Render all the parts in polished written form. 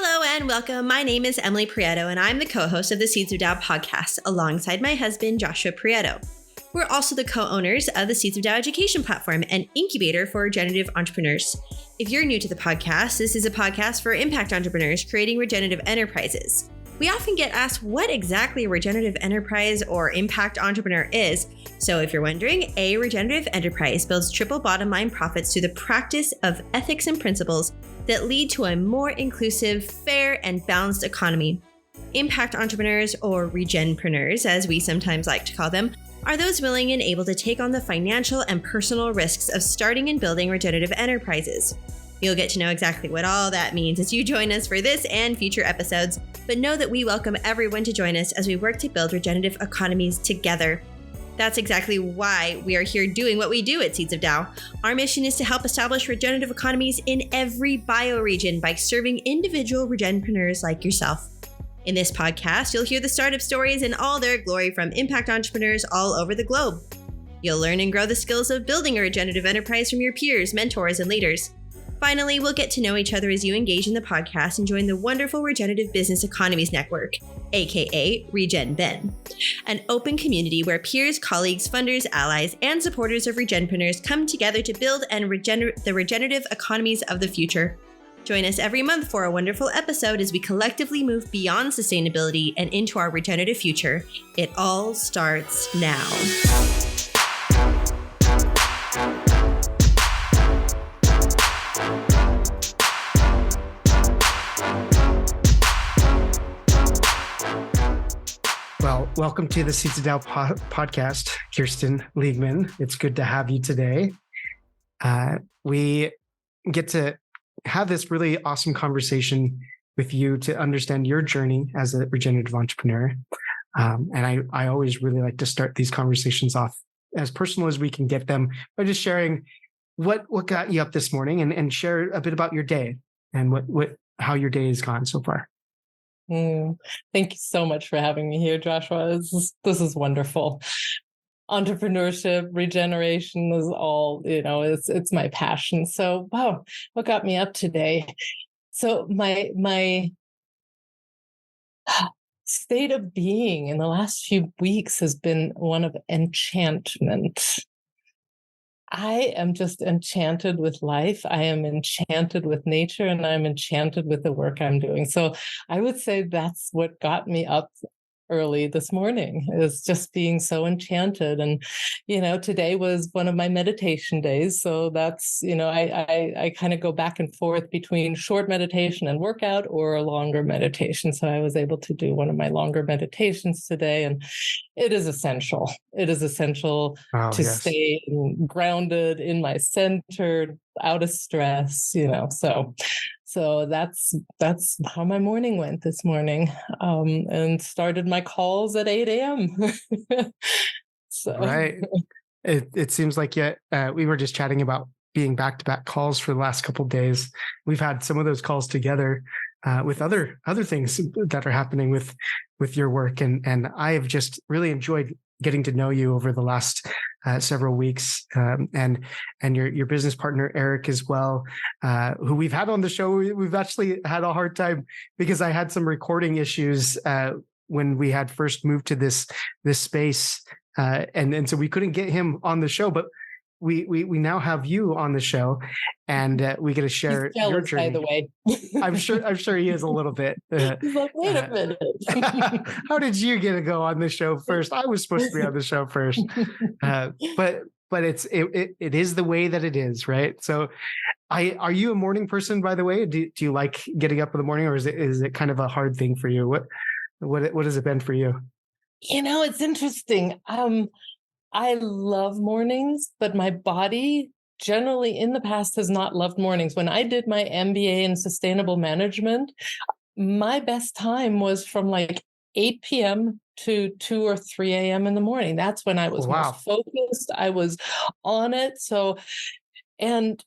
Hello and welcome. My name is Emily Prieto, and I'm the co-host of the Seeds of Tao podcast alongside my husband, Joshua Prieto. We're also the co-owners of the Seeds of Tao education platform, an incubator for regenerative entrepreneurs. If you're new to the podcast, this is a podcast for impact entrepreneurs creating regenerative enterprises. We often get asked what exactly a regenerative enterprise or impact entrepreneur is. So if you're wondering, a regenerative enterprise builds triple bottom line profits through the practice of ethics and principles that lead to a more inclusive, fair, and balanced economy. Impact entrepreneurs, or regenpreneurs, as we sometimes like to call them, are those willing and able to take on the financial and personal risks of starting and building regenerative enterprises. You'll get to know exactly what all that means as you join us for this and future episodes, but know that we welcome everyone to join us as we work to build regenerative economies together. That's exactly why we are here doing what we do at Seeds of Tao. Our mission is to help establish regenerative economies in every bioregion by serving individual regenpreneurs like yourself. In this podcast, you'll hear the startup stories in all their glory from impact entrepreneurs all over the globe. You'll learn and grow the skills of building a regenerative enterprise from your peers, mentors, and leaders. Finally, we'll get to know each other as you engage in the podcast and join the wonderful Regenerative Business Economies Network, aka regenBEN, an open community where peers, colleagues, funders, allies, and supporters of regenpreneurs come together to build and the regenerative economies of the future. Join us every month for a wonderful episode as we collectively move beyond sustainability and into our regenerative future. It all starts now. Well, welcome to the Seeds of Tao podcast, Kirsten Liegman. It's good to have you today. We get to have this really awesome conversation with you to understand your journey as a regenerative entrepreneur. And I always really like to start these conversations off as personal as we can get them by just sharing what got you up this morning and share a bit about your day and how your day has gone so far. Thank you so much for having me here, Joshua. This is wonderful. Entrepreneurship, regeneration is all, it's my passion. So, wow, what got me up today? So my state of being in the last few weeks has been one of enchantment. I am just enchanted with life. I am enchanted with nature, and I'm enchanted with the work I'm doing. So I would say that's what got me up early this morning, is just being so enchanted. And, today was one of my meditation days. So that's, I kind of go back and forth between short meditation and workout or a longer meditation. So I was able to do one of my longer meditations today, and it is essential. It is essential to stay grounded in my center, out of stress, So that's how my morning went this morning, and started my calls at 8 a.m. So. Right. It seems like we were just chatting about being back-to-back calls for the last couple of days. We've had some of those calls together with other things that are happening with your work, and I have just really enjoyed getting to know you over the last several weeks, and your business partner Eric as well, who we've had on the show. We've actually had a hard time because I had some recording issues when we had first moved to this space, and so we couldn't get him on the show, but we now have you on the show, and we get to share your journey. By the way, I'm sure he is a little bit. He's like, wait a minute. How did you get to go on the show first? I was supposed to be on the show first, but it is the way that it is, right? So, are you a morning person, by the way? Do you like getting up in the morning, or is it kind of a hard thing for you? What has it been for you? It's interesting. I love mornings, but my body generally in the past has not loved mornings. When I did my MBA in sustainable management, my best time was from like 8 p.m. to 2 or 3 a.m. in the morning. That's when I was most focused. I was on it.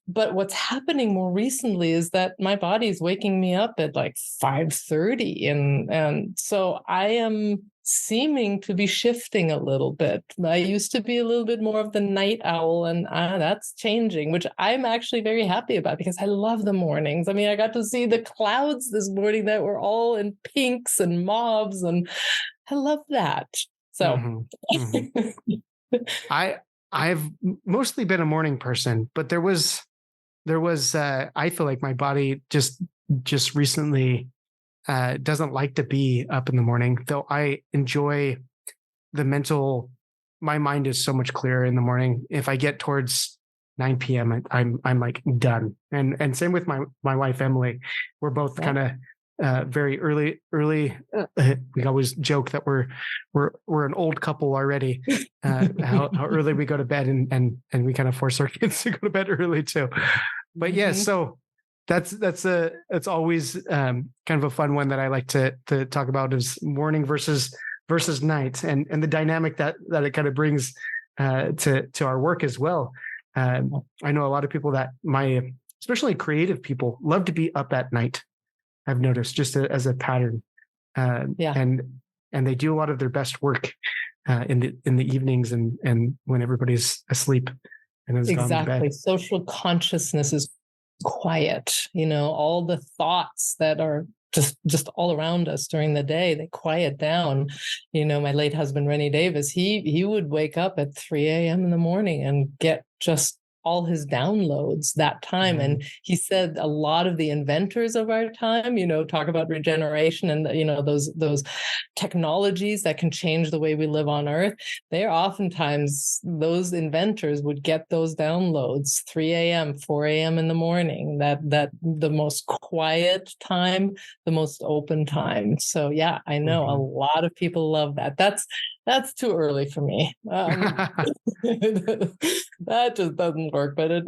But what's happening more recently is that my body's waking me up at like 5:30. And so I am seeming to be shifting a little bit. I used to be a little bit more of the night owl, and that's changing, which I'm actually very happy about because I love the mornings. I mean, I got to see the clouds this morning that were all in pinks and mauves, and I love that. So I've mostly been a morning person, but there was I feel like my body just recently doesn't like to be up in the morning, though I enjoy my mind is so much clearer in the morning. If I get towards 9 p.m., I'm like done. And same with my wife, Emily. We're both kind of very early. We always joke that we're an old couple already. How early we go to bed, and we kind of force our kids to go to bed early too. But yes, so that's always kind of a fun one that I like to talk about, is morning versus night, and the dynamic that it kind of brings to our work as well. I know a lot of people that especially creative people love to be up at night. I've noticed just as a pattern, and they do a lot of their best work in the evenings and when everybody's asleep and has gone to bed. Social consciousness is quiet. All the thoughts that are just all around us during the day, they quiet down. My late husband, Rennie Davis, he would wake up at 3 a.m. in the morning and get just all his downloads that time. And he said a lot of the inventors of our time, talk about regeneration and, those technologies that can change the way we live on Earth. They're oftentimes, those inventors would get those downloads 3 a.m., 4 a.m. in the morning, that the most quiet time, the most open time. So yeah, I know a lot of people love that. That's too early for me. That just doesn't work. But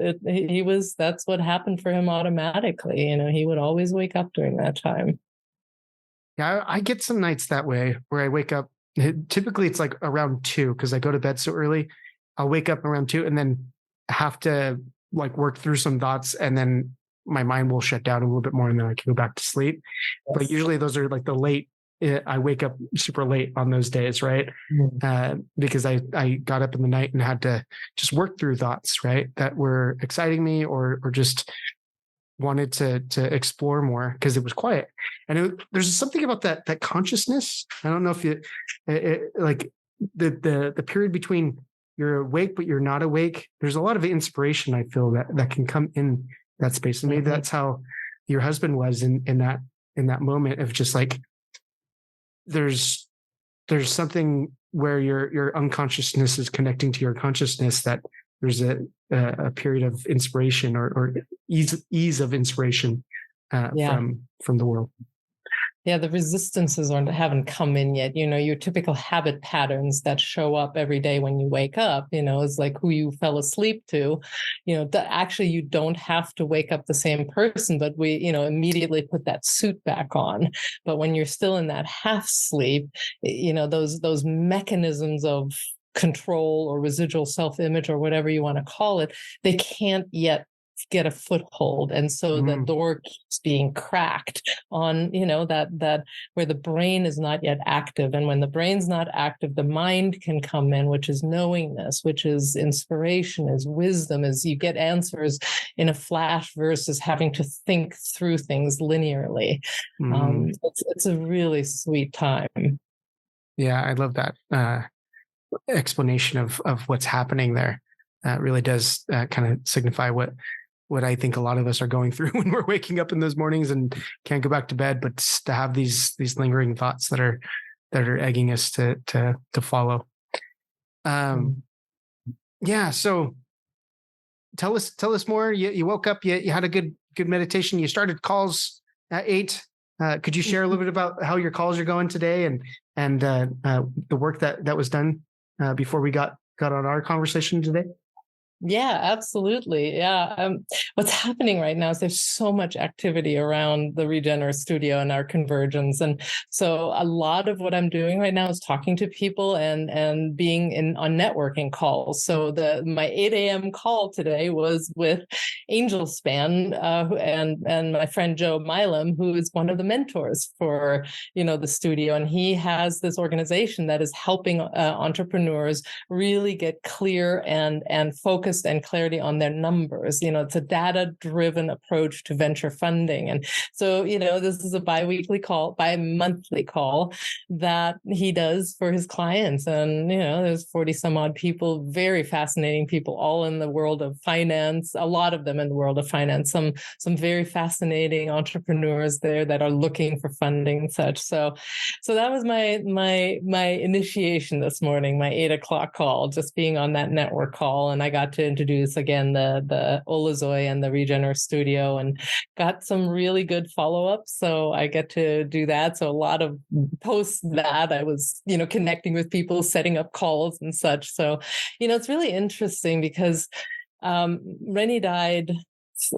that's what happened for him automatically. He would always wake up during that time. Yeah, I get some nights that way where I wake up. Typically, it's like around 2 because I go to bed so early. I'll wake up around 2 and then have to like work through some thoughts, and then my mind will shut down a little bit more, and then I can go back to sleep. Yes. But usually those are like the late. I wake up super late on those days, right? Because I got up in the night and had to just work through thoughts, right, that were exciting me or just wanted to explore more because it was quiet. And there's something about that consciousness. I don't know if like the period between you're awake but you're not awake. There's a lot of inspiration I feel that can come in that space, and maybe that's how your husband was in that moment of just like. There's something where your unconsciousness is connecting to your consciousness, that there's a period of inspiration or ease of inspiration from the world. Yeah, the resistances haven't come in yet. Your typical habit patterns that show up every day when you wake up, is like who you fell asleep to. Actually, you don't have to wake up the same person, but we, immediately put that suit back on. But when you're still in that half sleep, those mechanisms of control or residual self-image or whatever you want to call it, they can't yet get a foothold, and so the door keeps being cracked on that where the brain is not yet active. And when the brain's not active, the mind can come in, which is knowingness, which is inspiration, is wisdom, is you get answers in a flash versus having to think through things linearly. It's a really sweet time. Yeah, I love that explanation of what's happening there. Really does kind of signify what I think a lot of us are going through when we're waking up in those mornings and can't go back to bed, but to have these lingering thoughts that are egging us to follow. Yeah. So tell us more. You woke up, you had a good meditation. You started calls at 8. Could you share a little bit about how your calls are going today and the work that was done before we got on our conversation today? Yeah, absolutely. Yeah. What's happening right now is there's so much activity around the Regenearth Studio and our convergence. And so a lot of what I'm doing right now is talking to people and being on networking calls. So my 8 a.m. call today was with Angel Span and my friend Joe Milam, who is one of the mentors for, the studio. And he has this organization that is helping entrepreneurs really get clear and focused and clarity on their numbers. It's a data-driven approach to venture funding. And so, this is a bi-monthly call that he does for his clients. And, there's 40 some odd people, very fascinating people, all in the world of finance, a lot of them in the world of finance, some very fascinating entrepreneurs there that are looking for funding and such. So that was my initiation this morning, my 8 o'clock call, just being on that network call. And I got to introduce again the Olazoy and the Regenearth Studio, and got some really good follow-ups. So I get to do that. So a lot of post that I was, connecting with people, setting up calls and such. So, it's really interesting because Rennie died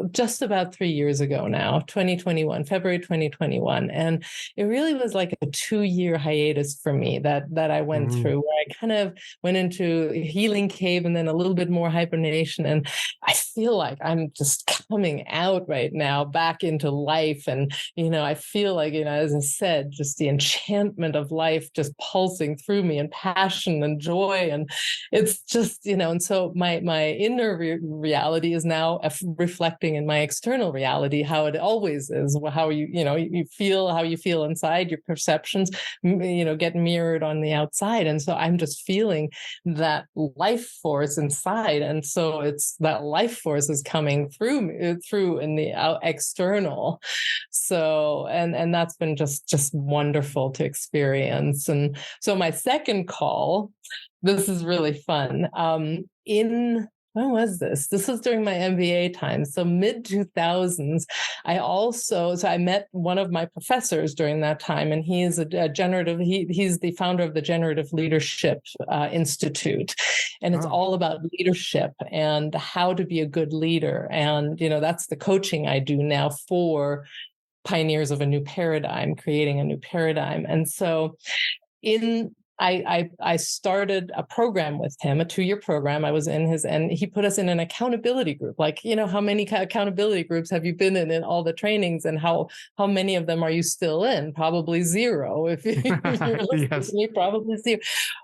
just about 3 years ago now, February 2021. And it really was like a 2-year hiatus for me that I went through, where I kind of went into a healing cave and then a little bit more hibernation. And I feel like I'm just coming out right now back into life. And, I feel like, as I said, just the enchantment of life just pulsing through me, and passion and joy. And it's just, and so my inner reality is now reflecting in my external reality, how it always is, how you feel, how you feel inside, your perceptions, get mirrored on the outside. And so I'm just feeling that life force inside. And so it's that life force is coming through in the external. So, and that's been just wonderful to experience. And so my second call, this is really fun. When was this? This was during my MBA time. So mid 2000s, I met one of my professors during that time, and he is he's the founder of the Regenerative Leadership Institute. And it's all about leadership and how to be a good leader. And, that's the coaching I do now for pioneers of a new paradigm, creating a new paradigm. And so I started a program with him, a 2-year program. I was in and he put us in an accountability group. Like, how many accountability groups have you been in all the trainings, and how many of them are you still in? Probably zero. If you're listening to me, probably zero.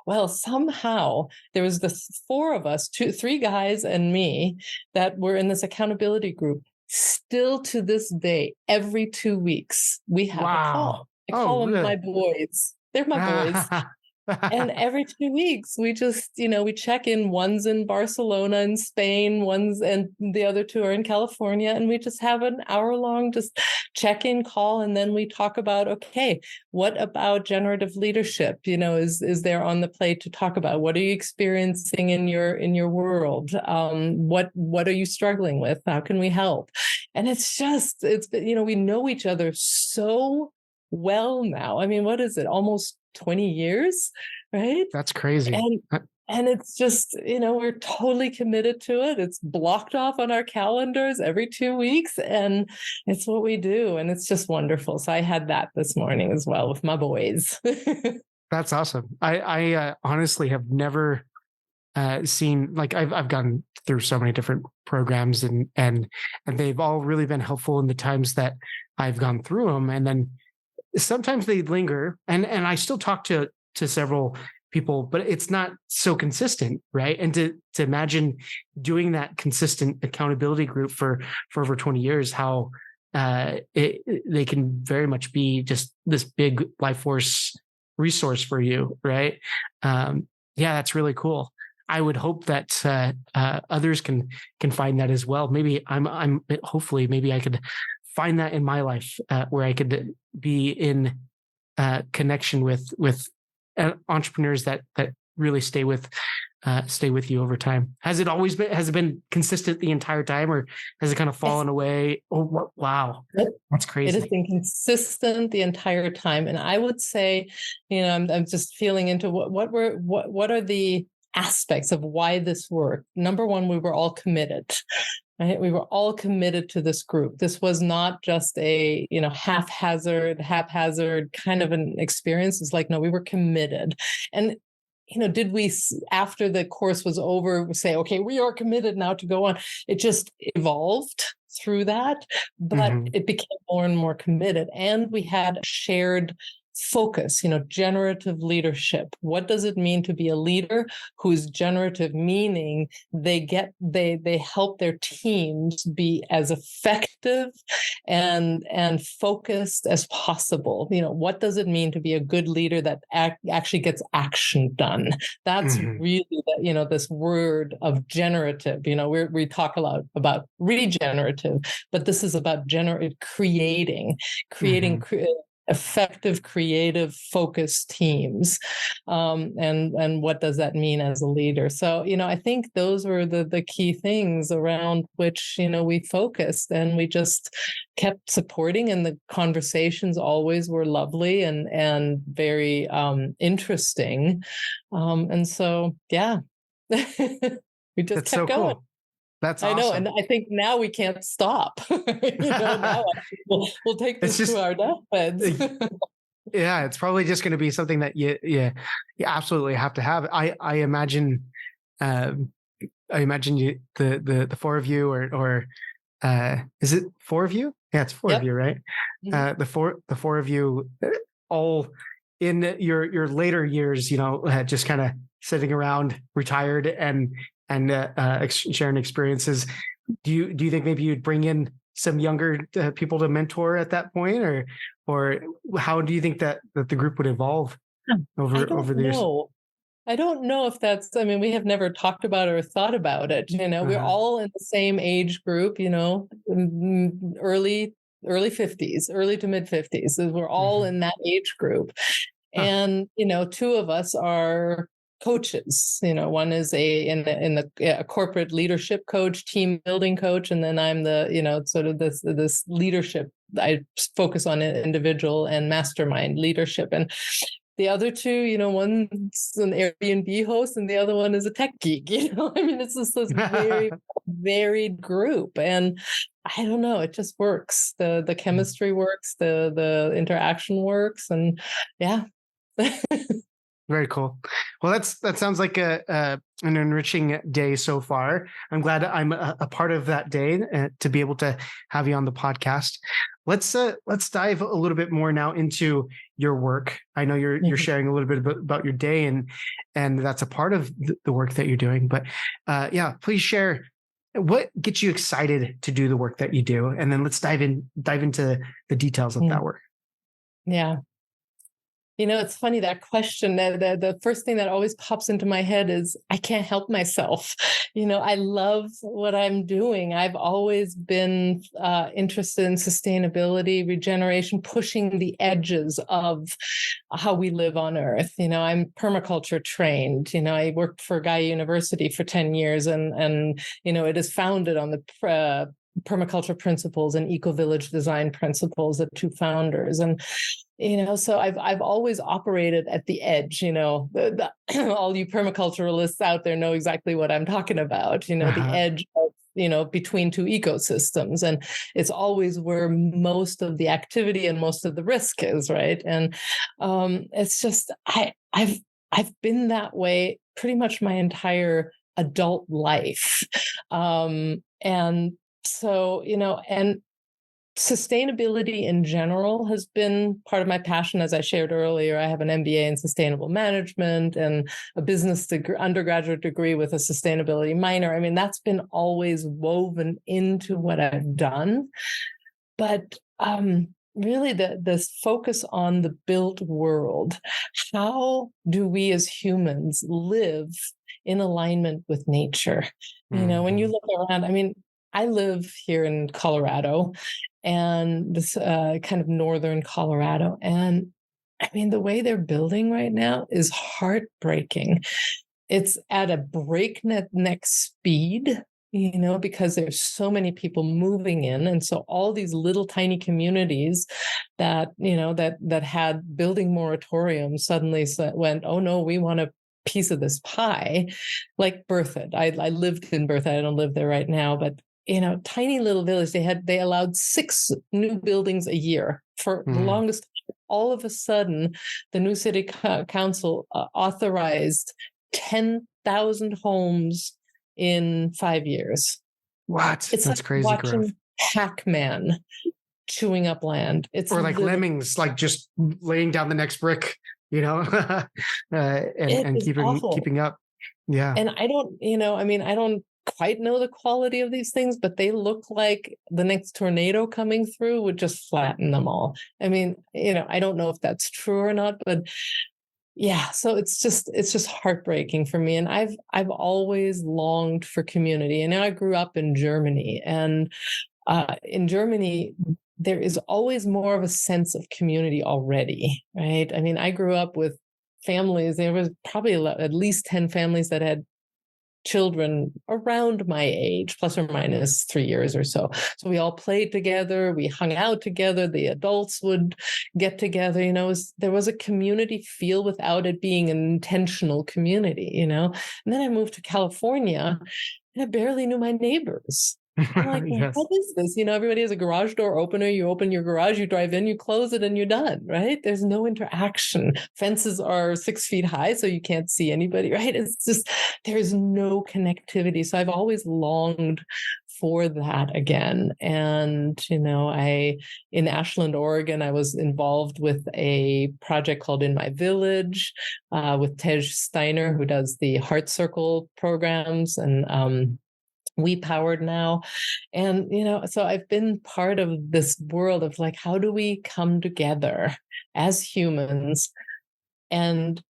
Well, somehow there was the 4 of us, 3 guys and me, that were in this accountability group. Still to this day, every 2 weeks, we have a call. I call them my boys. They're my boys. And every 2 weeks, we just, we check in. One's in Barcelona in Spain, and the other 2 are in California. And we just have an hour-long just check-in call. And then we talk about, okay, what about generative leadership? Is there on the plate to talk about? What are you experiencing in your world? What are you struggling with? How can we help? And we know each other so well now. I mean, what is it? Almost 20 years, right? That's crazy. And it's just, we're totally committed to it. It's blocked off on our calendars every 2 weeks, and it's what we do. And it's just wonderful. So I had that this morning as well with my boys. That's awesome. I honestly have never seen, like, I've gone through so many different programs, and they've all really been helpful in the times that I've gone through them. And then sometimes they linger, and I still talk to several people, but it's not so consistent, right? And to imagine doing that consistent accountability group for over 20 years, how they can very much be just this big life force resource for you, right? Yeah, that's really cool. I would hope that others can find that as well. Maybe hopefully maybe I could find that in my life, where I could be in connection with entrepreneurs that really stay with you over time. Has it been consistent the entire time, or has it kind of fallen away? Oh, wow. That's crazy. It has been consistent the entire time. And I would say, I'm just feeling into what are the aspects of why this worked. Number one, we were all committed. Right? We were all committed to this group. This was not just a, haphazard kind of an experience. It's like, no, we were committed. And, did we, after the course was over, say, okay, we are committed now to go on? It just evolved through that, but it became more and more committed. And we had shared focus, generative leadership. What does it mean to be a leader who's generative? Meaning they help their teams be as effective and focused as possible. What does it mean to be a good leader that actually gets action done? That's really this word of generative. We talk a lot about regenerative, but this is about creating effective, creative, focused teams. And what does that mean as a leader? So, I think those were the key things around which, we focused, and we just kept supporting, and the conversations always were lovely and very interesting. And so, yeah, we just kept going. Cool. That's awesome. I know, and I think now we can't stop. Now we'll take this to our deathbeds. Yeah, it's probably just going to be something that you absolutely have to have. I imagine you, the four of you, or is it four of you? Yeah, it's four of you, right? The four of you, all in your later years, just kind of sitting around, retired, and sharing experiences. Do you think maybe you'd bring in some younger people to mentor at that point, or how do you think that the group would evolve over the years? I don't know if that's, we have never talked about it or thought about it. We're all in the same age group, early 50s, early to mid 50s. We're all in that age group. And, two of us are coaches. One is a corporate leadership coach, team building coach, and then I'm the sort of this leadership. I focus on individual and mastermind leadership. And the other two, one's an Airbnb host and the other one is a tech geek. It's just this very varied group, and I don't know, it just works. The chemistry works, the interaction works, and yeah. Very cool. Well, that sounds like an enriching day so far. I'm glad I'm a part of that day to be able to have you on the podcast. Let's dive a little bit more now into your work. I know you're sharing a little bit about your day, and that's a part of the work that you're doing. But please share what gets you excited to do the work that you do, and then let's dive into the details of that work. Yeah. It's funny, that question, the first thing that always pops into my head is I can't help myself. I love what I'm doing. I've always been interested in sustainability, regeneration, pushing the edges of how we live on Earth. I'm permaculture trained. I worked for Gaia University for 10 years, and it is founded on the permaculture principles and eco-village design principles, the two founders. And so I've always operated at the edge. All you permaculturalists out there know exactly what I'm talking about. The edge of between two ecosystems, and it's always where most of the activity and most of the risk is, right? And it's just I've been that way pretty much my entire adult life, and so and sustainability in general has been part of my passion. As I shared earlier, I have an MBA in sustainable management and a business undergraduate degree with a sustainability minor. That's been always woven into what I've done. But really, this focus on the built world. How do we as humans live in alignment with nature? When you look around, I live here in Colorado, and this kind of northern Colorado. And the way they're building right now is heartbreaking. It's at a breakneck speed, because there's so many people moving in. And so all these little tiny communities that, that had building moratoriums suddenly went, oh no, we want to piece of this pie, like Berthoud. I lived in Berthoud. I don't live there right now, but tiny little village. They allowed 6 new buildings a year for the longest time. All of a sudden, the new city council authorized 10,000 homes in 5 years. What? It's That's like crazy watching growth. Pac-Man chewing up land. It's or like lemmings, like just laying down the next brick, and keeping up. Yeah. And I don't, I don't quite know the quality of these things, but they look like the next tornado coming through would just flatten them all. I mean, I don't know if that's true or not, but yeah, so it's just heartbreaking for me. And I've always longed for community. And I grew up in Germany, and in Germany, there is always more of a sense of community already, right? I mean, I grew up with families. There was probably at least 10 families that had children around my age, plus or minus 3 years or so. So we all played together. We hung out together. The adults would get together. There was a community feel without it being an intentional community, And then I moved to California, and I barely knew my neighbors. I'm like, Yes. What is this? Everybody has a garage door opener. You open your garage, you drive in, you close it, and you're done, right? There's no interaction. Fences are 6 feet high, so you can't see anybody, right? It's just, there's no connectivity. So I've always longed for that again. And, in Ashland, Oregon, I was involved with a project called In My Village with Tej Steiner, who does the Heart Circle programs, and We Powered now. And, so I've been part of this world of like, how do we come together as humans and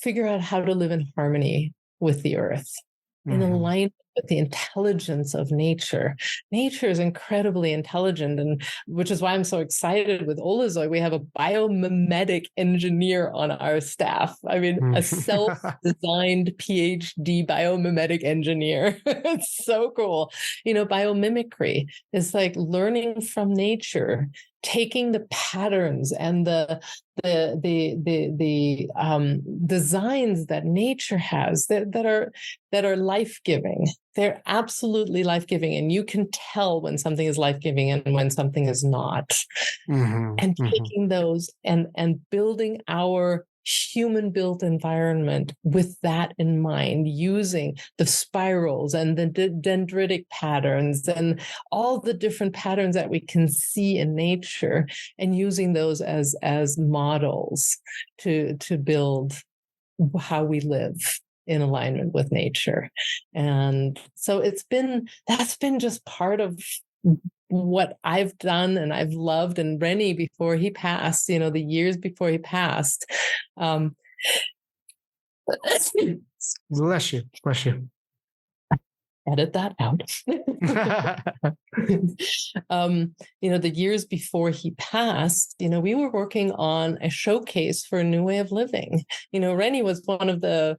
figure out how to live in harmony with the earth, in alignment with the intelligence of nature. Nature is incredibly intelligent, and which is why I'm so excited with Olazoy. We have a biomimetic engineer on our staff. I mean, a self-designed PhD biomimetic engineer. It's so cool. Biomimicry is like learning from nature, taking the patterns and the designs that nature has that are life-giving. They're absolutely life-giving, and you can tell when something is life-giving and when something is not. And taking those and building our human-built environment with that in mind, using the spirals and the dendritic patterns and all the different patterns that we can see in nature, and using those as models to build how we live in alignment with nature. And so that's been just part of what I've done and I've loved. And Rennie, before he passed, the years before he passed, Bless you. Edit that out. The years before he passed, we were working on a showcase for a new way of living. Rennie was one of the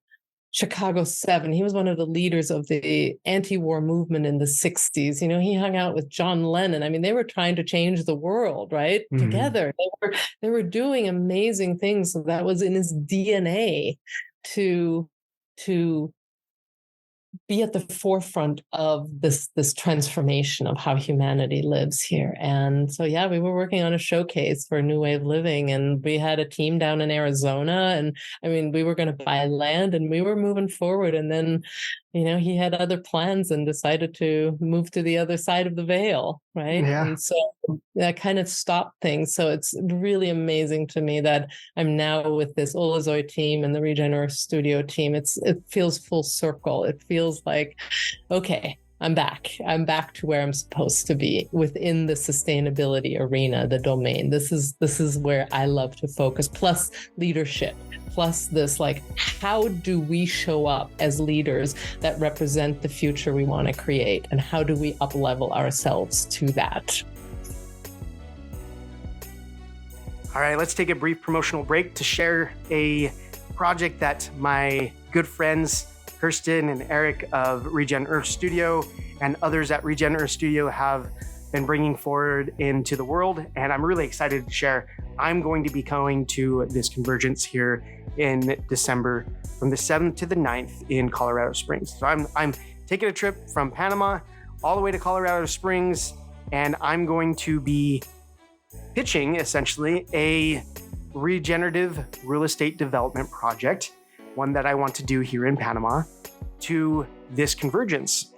Chicago 7. He was one of the leaders of the anti-war movement in the 60s. He hung out with John Lennon. I mean, they were trying to change the world, right? Together. They were doing amazing things. So that was in his DNA to be at the forefront of this transformation of how humanity lives here. And so, yeah, we were working on a showcase for a new way of living, and we had a team down in Arizona, and I mean, we were going to buy land and we were moving forward. And then, he had other plans and decided to move to the other side of the veil. Right. Yeah. And so that kind of stopped things. So it's really amazing to me that I'm now with this Olazoy team and the Regenearth Studio team. It feels full circle. It feels like, okay, I'm back to where I'm supposed to be within the sustainability arena, the domain. This is where I love to focus, plus leadership, plus this, like, how do we show up as leaders that represent the future we want to create? And how do we up-level ourselves to that? All right, let's take a brief promotional break to share a project that my good friends Kirsten and Eric of Regenearth Studio and others at Regenearth Studio have been bringing forward into the world. And I'm really excited to share. I'm going to be going to this convergence here in December from the 7th to the 9th in Colorado Springs. So I'm taking a trip from Panama all the way to Colorado Springs, and I'm going to be pitching essentially a regenerative real estate development project, one that I want to do here in Panama, to this convergence.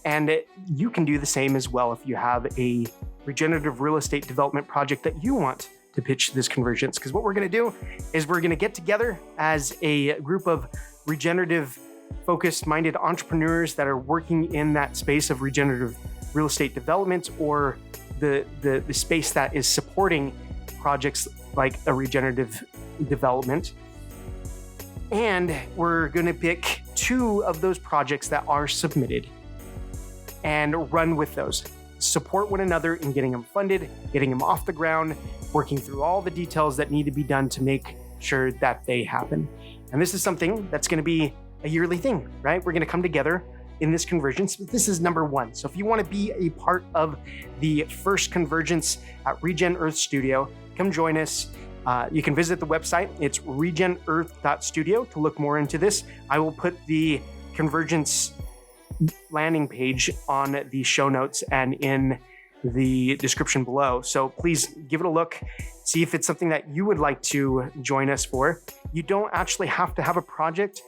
And you can do the same as well if you have a regenerative real estate development project that you want to pitch this convergence. Because what we're going to do is we're going to get together as a group of regenerative focused minded entrepreneurs that are working in that space of regenerative real estate development, or the space that is supporting projects like a regenerative development. And we're going to pick 2 of those projects that are submitted and run with those. Support one another in getting them funded, getting them off the ground, working through all the details that need to be done to make sure that they happen. And this is something that's going to be a yearly thing, right? We're going to come together in this convergence. This is number 1. So if you want to be a part of the first convergence at Regenearth Studio, come join us. You can visit the website. It's regenearth.studio to look more into this. I will put the convergence landing page on the show notes and in the description below. So please give it a look, see if it's something that you would like to join us for. You don't actually have to have a project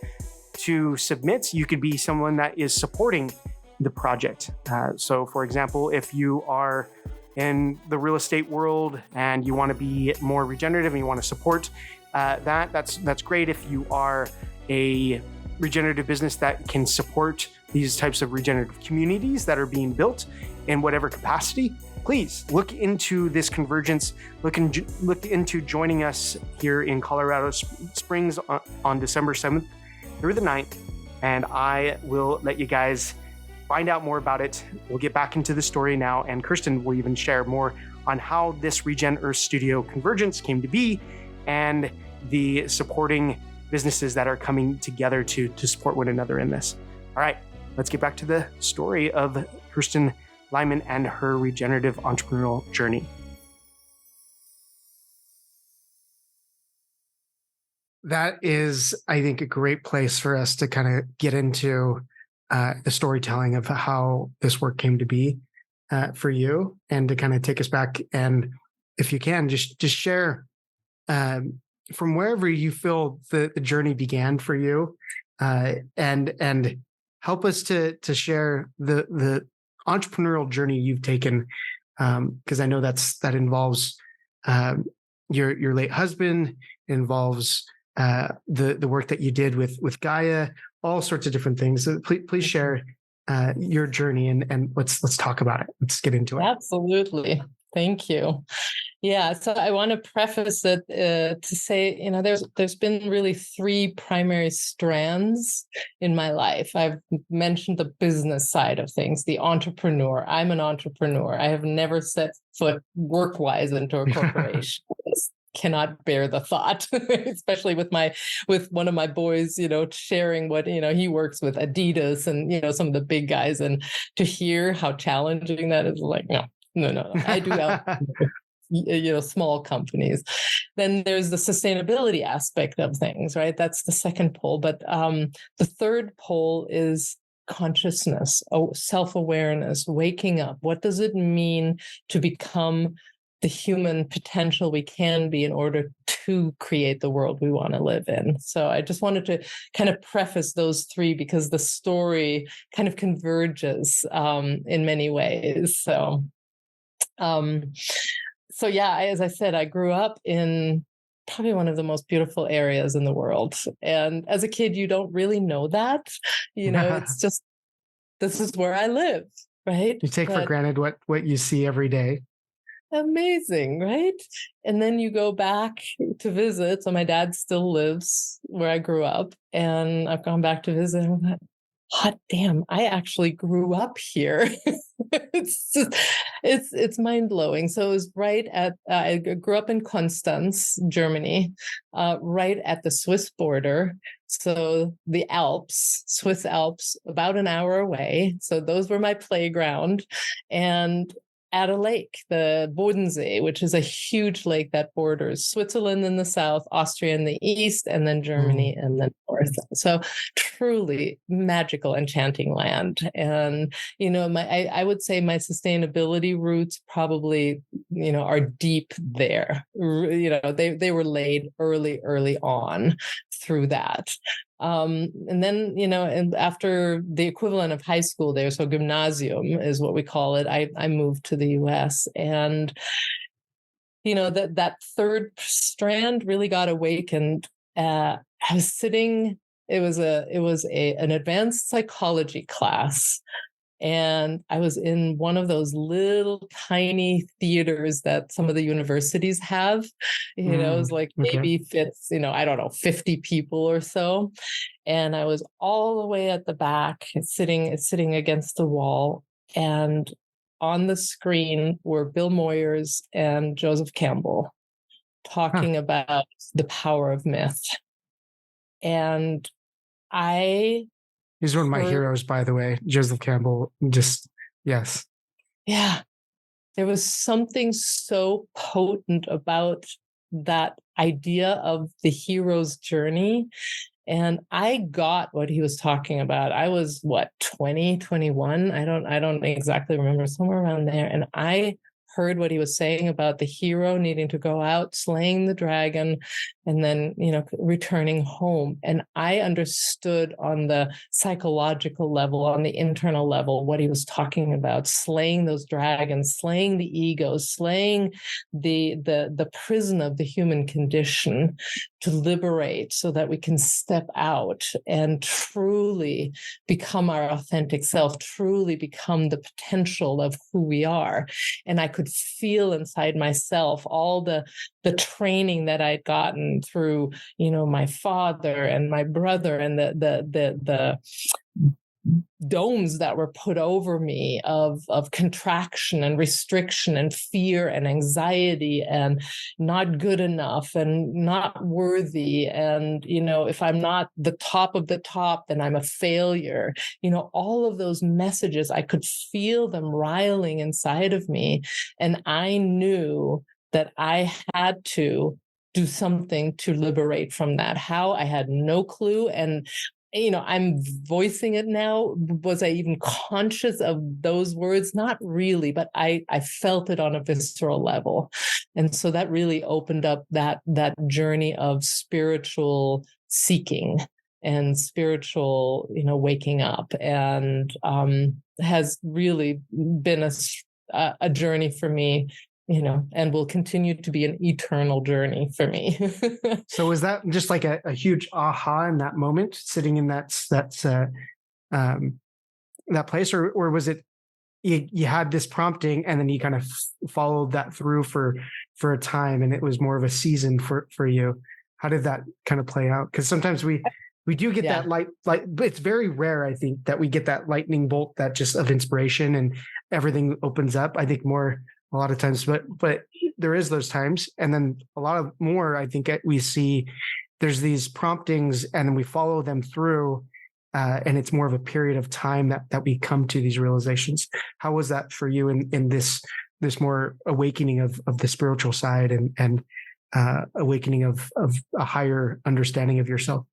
to submit. You could be someone that is supporting the project. So for example, if you are in the real estate world and you want to be more regenerative and you want to support that's great. If you are a regenerative business that can support these types of regenerative communities that are being built in whatever capacity, please look into this convergence, look into joining us here in Colorado Springs on December 7th through the 9th, and I will let you guys find out more about it. We'll get back into the story now, and Kirsten will even share more on how this Regenearth Studio Convergence came to be and the supporting businesses that are coming together to support one another in this. All right, let's get back to the story of Kirsten Liegman and her regenerative entrepreneurial journey. That is, I think, a great place for us to kind of get into the storytelling of how this work came to be for you, and to kind of take us back. And if you can, just share from wherever you feel the journey began for you, and help us to share the entrepreneurial journey you've taken, because I know that involves your late husband, involves the work that you did with Gaia, all sorts of different things. So please share your journey and let's talk about it. Let's get into it. Absolutely. Thank you. Yeah, so I want to preface it to say, there's been really 3 primary strands in my life. I've mentioned the business side of things, the entrepreneur. I'm an entrepreneur. I have never set foot work-wise into a corporation. Cannot bear the thought, especially with one of my boys, sharing what, he works with Adidas and, some of the big guys, and to hear how challenging that is, like, no. I do have, small companies. Then there's the sustainability aspect of things, right? That's the second pole. But the third pole is consciousness, self-awareness, waking up. What does it mean to become the human potential we can be in order to create the world we want to live in? So I just wanted to kind of preface those 3, because the story kind of converges in many ways. So yeah, as I said, I grew up in probably one of the most beautiful areas in the world. And as a kid, you don't really know that, it's just, this is where I live, right? You take for granted what you see every day. Amazing, right? And then you go back to visit. So my dad still lives where I grew up, and I've gone back to visit. And I'm like, hot damn, I actually grew up here. It's mind blowing. So it was right at, I grew up in Constance, Germany, right at the Swiss border. So the Alps, Swiss Alps, about an hour away. So those were my playground. And at a lake, the Bodensee, which is a huge lake that borders Switzerland in the south, Austria in the east, and then Germany in the north. So truly magical, enchanting land. And, I would say my sustainability roots probably, are deep there. They were laid early on through that. And then, and after the equivalent of high school there, so gymnasium is what we call it, I moved to the US, and, that third strand really got awakened. I was sitting, it was an advanced psychology class. And I was in one of those little tiny theaters that some of the universities have. It was like maybe fits, I don't know, 50 people or so. And I was all the way at the back, sitting against the wall. And on the screen were Bill Moyers and Joseph Campbell talking about the power of myth. And he's one of my heroes, by the way, Joseph Campbell. Yes. Yeah. There was something so potent about that idea of the hero's journey. And I got what he was talking about. I was 20, 21. I don't exactly remember, somewhere around there. And I heard what he was saying about the hero needing to go out, slaying the dragon, and then, returning home. And I understood on the psychological level, on the internal level, what he was talking about: slaying those dragons, slaying the egos, slaying the prison of the human condition to liberate, so that we can step out and truly become our authentic self, truly become the potential of who we are. And I could feel inside myself all the training that I'd gotten through, my father and my brother, and the domes that were put over me of contraction and restriction and fear and anxiety and not good enough and not worthy. And, if I'm not the top of the top, then I'm a failure. All of those messages, I could feel them riling inside of me. And I knew that I had to do something to liberate from that. How? I had no clue. And I'm voicing it now. Was I even conscious of those words? Not really, but I felt it on a visceral level. And so that really opened up that journey of spiritual seeking and spiritual, waking up, and has really been a journey for me, and will continue to be an eternal journey for me. So was that just like a huge aha in that moment, sitting in that place, or was it you had this prompting and then you kind of followed that through for a time, and it was more of a season for you? How did that kind of play out? Because sometimes we do get that light, but it's very rare, I think, that we get that lightning bolt that just of inspiration and everything opens up. I think more a lot of times, but there is those times. And then a lot of more, I think we see there's these promptings and then we follow them through, and it's more of a period of time that we come to these realizations. How was that for you in this more awakening of the spiritual side and awakening of a higher understanding of yourself?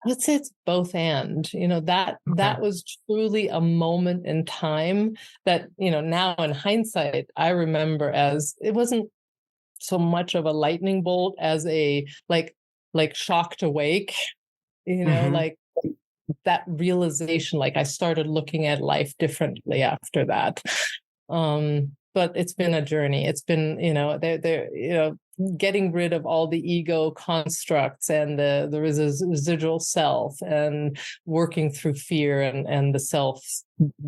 I would say it's both and, that was truly a moment in time that, now in hindsight, I remember as it wasn't so much of a lightning bolt as a like shocked awake, like that realization, like I started looking at life differently after that. But it's been a journey. It's been, getting rid of all the ego constructs and the residual self, and working through fear and the self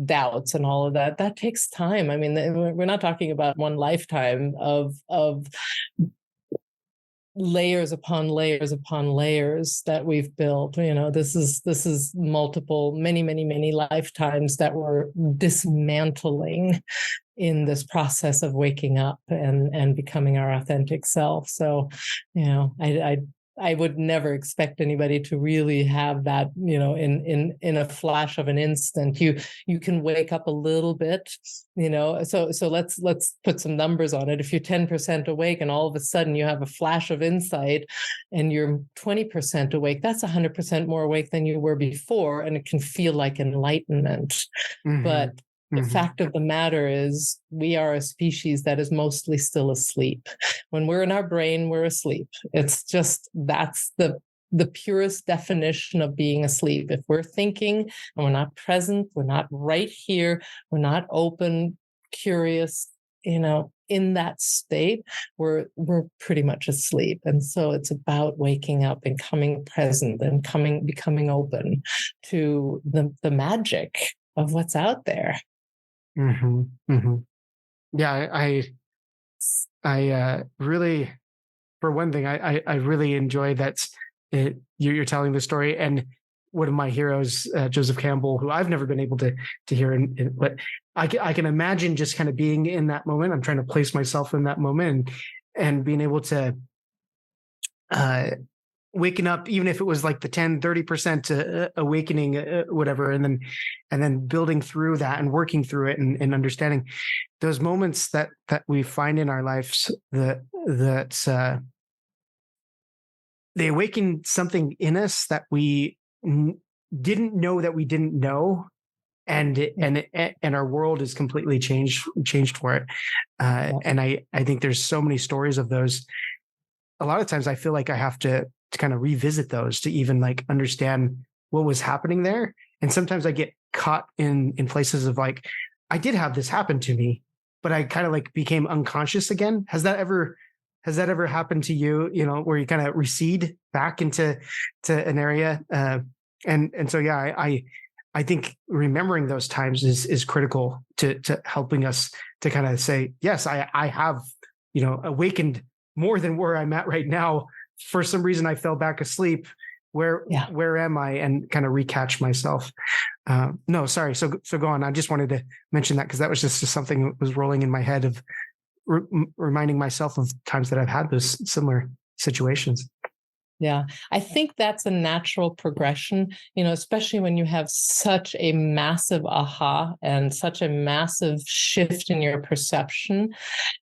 doubts and all of that. That takes time. I mean, we're not talking about one lifetime of layers upon layers upon layers that we've built. This is many lifetimes that we're dismantling in this process of waking up and becoming our authentic self. So, I I would never expect anybody to really have that, in a flash of an instant. You can wake up a little bit, so let's put some numbers on it. If you're 10% awake and all of a sudden you have a flash of insight and you're 20% awake, that's 100% more awake than you were before, and it can feel like enlightenment. But the fact of the matter is, we are a species that is mostly still asleep. When we're in our brain, we're asleep. It's just, that's the purest definition of being asleep. If we're thinking and we're not present, we're not right here, we're not open, curious, in that state, we're pretty much asleep. And so it's about waking up and coming present and becoming open to the magic of what's out there. Yeah, I really, for one thing, I really enjoy that you're telling the story. And one of my heroes, Joseph Campbell, who I've never been able to hear, but I can imagine just kind of being in that moment. I'm trying to place myself in that moment and being able to waking up, even if it was like the 10-30% awakening, whatever, and then building through that and working through it and understanding those moments that we find in our lives that they awaken something in us that we didn't know that we didn't know, and our world is completely changed for it. And I think there's so many stories of those. A lot of times I feel like I have to kind of revisit those to even like understand what was happening there. And sometimes I get caught in places of like, I did have this happen to me, but I kind of like became unconscious again. Has that ever happened to you, where you kind of recede back into an area? And so, yeah, I think remembering those times is critical to helping us to kind of say, yes, I have, awakened more than where I'm at right now. For some reason, I fell back asleep. Where am I? And kind of recatch myself. No, sorry. So go on. I just wanted to mention that because that was just something that was rolling in my head of reminding myself of times that I've had those similar situations. Yeah, I think that's a natural progression, especially when you have such a massive aha and such a massive shift in your perception,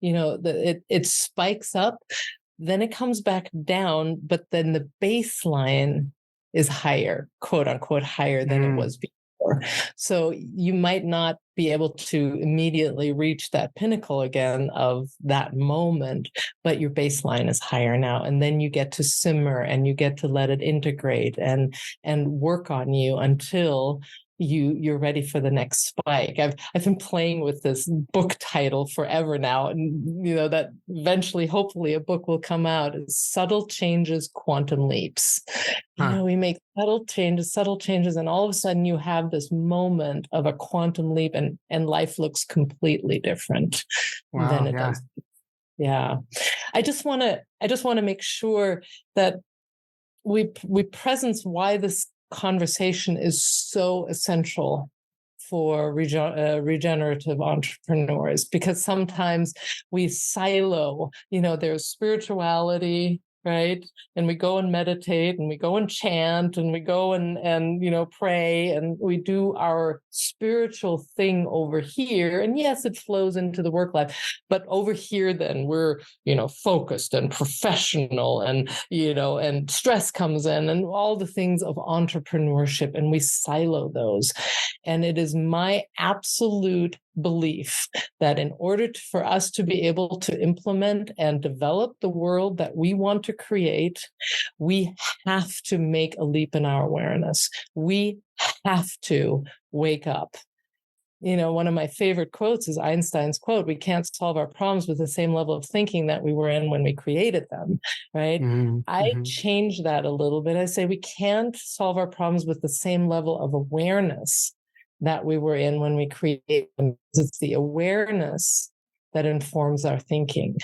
it spikes up, then it comes back down, but then the baseline is higher, quote unquote, higher than it was before. So you might not be able to immediately reach that pinnacle again of that moment, but your baseline is higher now. And then you get to simmer and you get to let it integrate and work on you until you're ready for the next spike. I've been playing with this book title forever now, and that eventually, hopefully, a book will come out. It's Subtle Changes, Quantum Leaps. We make subtle changes, and all of a sudden you have this moment of a quantum leap, and life looks completely different than it does. Yeah, I just want to make sure that we presence why this conversation is so essential for regenerative entrepreneurs, because sometimes we silo, there's spirituality, right? And we go and meditate and we go and chant and we go and pray and we do our spiritual thing over here. And yes, it flows into the work life, but over here, then we're, focused and professional and, and stress comes in and all the things of entrepreneurship, and we silo those. And it is my absolute belief that in order for us to be able to implement and develop the world that we want to create, we have to make a leap in our awareness. We have to wake up. One of my favorite quotes is Einstein's quote, "We can't solve our problems with the same level of thinking that we were in when we created them," right? I change that a little bit. I say we can't solve our problems with the same level of awareness that we were in when we created them. It's the awareness that informs our thinking,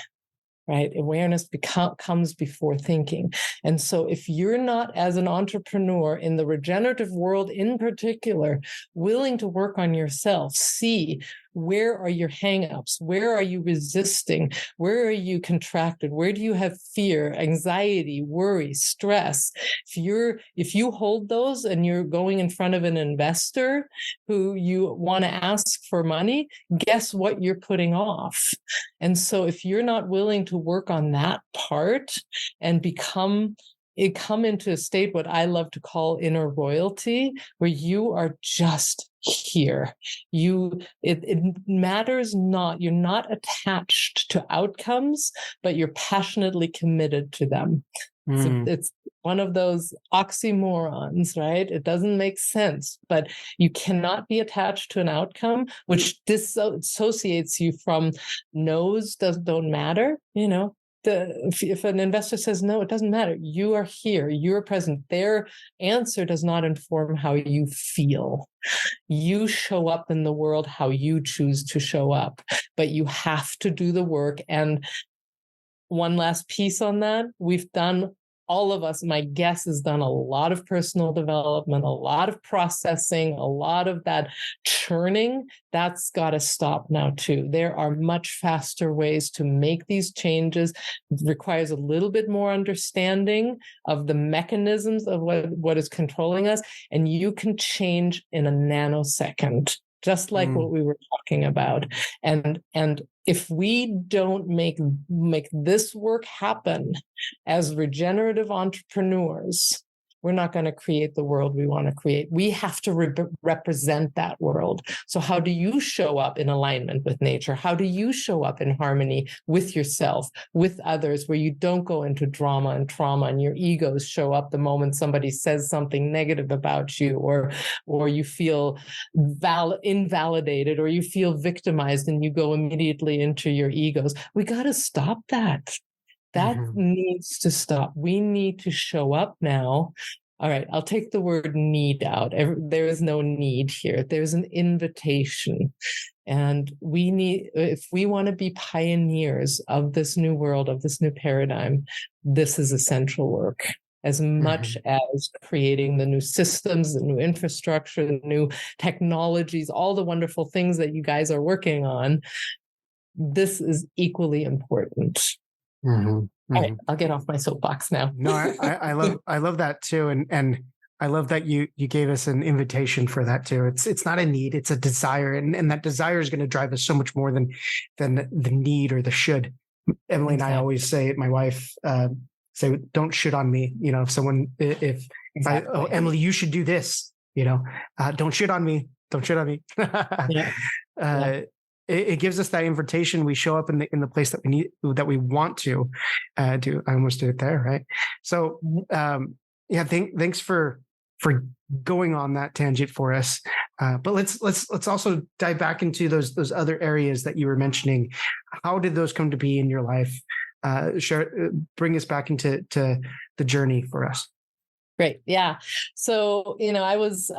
right? Awareness comes before thinking. And so if you're not, as an entrepreneur in the regenerative world in particular, willing to work on yourself, see where are your hangups? Where are you resisting? Where are you contracted? Where do you have fear, anxiety, worry, stress? If you hold those and you're going in front of an investor who you want to ask for money, guess what you're putting off? And so if you're not willing to work on that part and come into a state, what I love to call inner royalty, where you are just here. It matters not, you're not attached to outcomes, but you're passionately committed to them. So it's one of those oxymorons, right? It doesn't make sense, but you cannot be attached to an outcome, which disassociates you from no's don't matter, if an investor says no, it doesn't matter. You are here, you're present. Their answer does not inform how you feel. You show up in the world how you choose to show up, but you have to do the work. And one last piece on that, all of us, my guess, has done a lot of personal development, a lot of processing, a lot of that churning. That's got to stop now too. There are much faster ways to make these changes. It requires a little bit more understanding of the mechanisms of what is controlling us. And you can change in a nanosecond, just like what we were talking about. And if we don't make this work happen as regenerative entrepreneurs, we're not going to create the world we want to create. We have to represent that world. So how do you show up in alignment with nature? How do you show up in harmony with yourself, with others, where you don't go into drama and trauma and your egos show up the moment somebody says something negative about you, or you feel invalidated, or you feel victimized and you go immediately into your egos? We got to stop that. That needs to stop. We need to show up now. All right, I'll take the word need out. There is no need here. There's an invitation. And if we want to be pioneers of this new world, of this new paradigm, this is essential work. As much as creating the new systems, the new infrastructure, the new technologies, all the wonderful things that you guys are working on, this is equally important. All right, I'll get off my soapbox now. No, I love that too, and I love that you gave us an invitation for that too. It's not a need, it's a desire, and that desire is going to drive us so much more than the need or the should. Emily and I always say, my wife say, "Don't shit on me." If someone Emily, you should do this. Don't shit on me. Don't shit on me. Yeah. It gives us that invitation. We show up in the place that we need, that we want to do. I almost did it there, right? So, thanks for going on that tangent for us. But let's also dive back into those other areas that you were mentioning. How did those come to be in your life? Bring us back into the journey for us. Great. Yeah. So, I was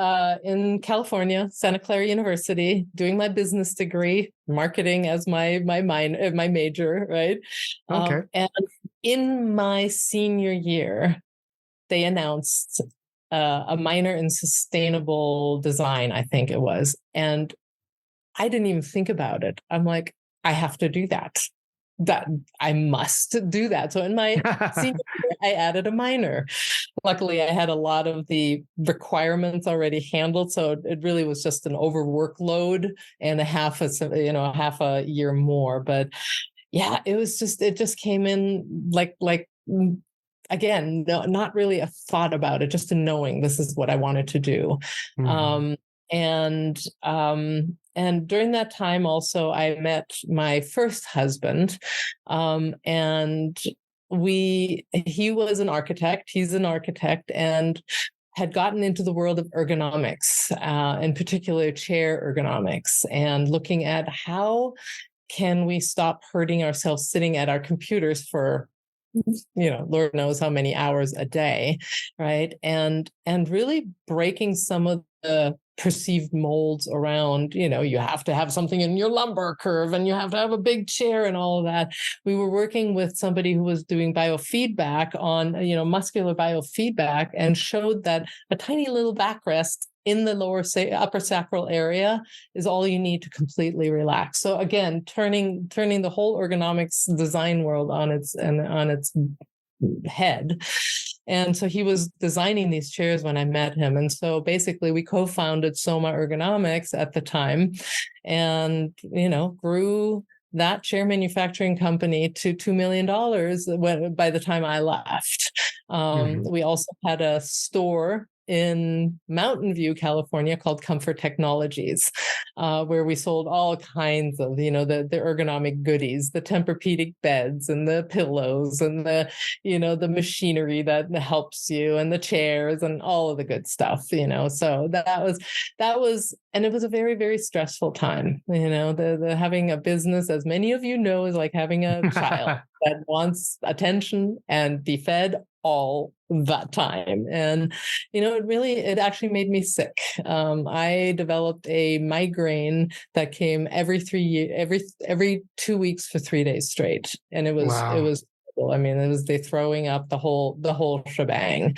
in California, Santa Clara University, doing my business degree, marketing as my major, right? Okay. And in my senior year, they announced a minor in sustainable design, I think it was. And I didn't even think about it. I'm like, I have to do that. That I must do that. So in my senior year, I added a minor. Luckily, I had a lot of the requirements already handled, so it really was just an overworkload and a half a year more. But yeah, it just came in like again, no, not really a thought about it, just a knowing this is what I wanted to do. And during that time also, I met my first husband, and he was an architect. He's an architect and had gotten into the world of ergonomics, in particular chair ergonomics, and looking at how can we stop hurting ourselves sitting at our computers for Lord knows how many hours a day, right? And really breaking some of the perceived molds around, you have to have something in your lumbar curve and you have to have a big chair and all of that. We were working with somebody who was doing biofeedback on, muscular biofeedback, and showed that a tiny little backrest in the upper sacral area is all you need to completely relax. So again, turning the whole ergonomics design world on its head. And so he was designing these chairs when I met him. And so basically we co-founded Soma Ergonomics at the time, and, grew that chair manufacturing company to $2 million by the time I left. We also had a store in Mountain View, California, called Comfort Technologies, where we sold all kinds of, the ergonomic goodies, the Tempur-Pedic beds and the pillows and the machinery that helps you, and the chairs and all of the good stuff, So that was, and it was a very, very stressful time. The having a business, as many of you know, is like having a child that wants attention and be fed all that time. And, it actually made me sick. I developed a migraine that came every 2 weeks for 3 days straight. And it was, I mean, it was they throwing up the whole shebang.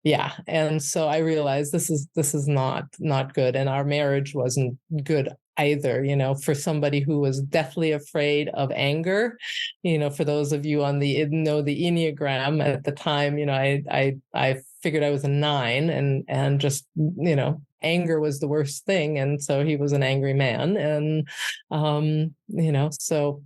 Yeah. And so I realized this is not good. And our marriage wasn't good either, for somebody who was deathly afraid of anger. For those of you on the Enneagram at the time, I figured I was a 9, and just, anger was the worst thing. And so he was an angry man. And, so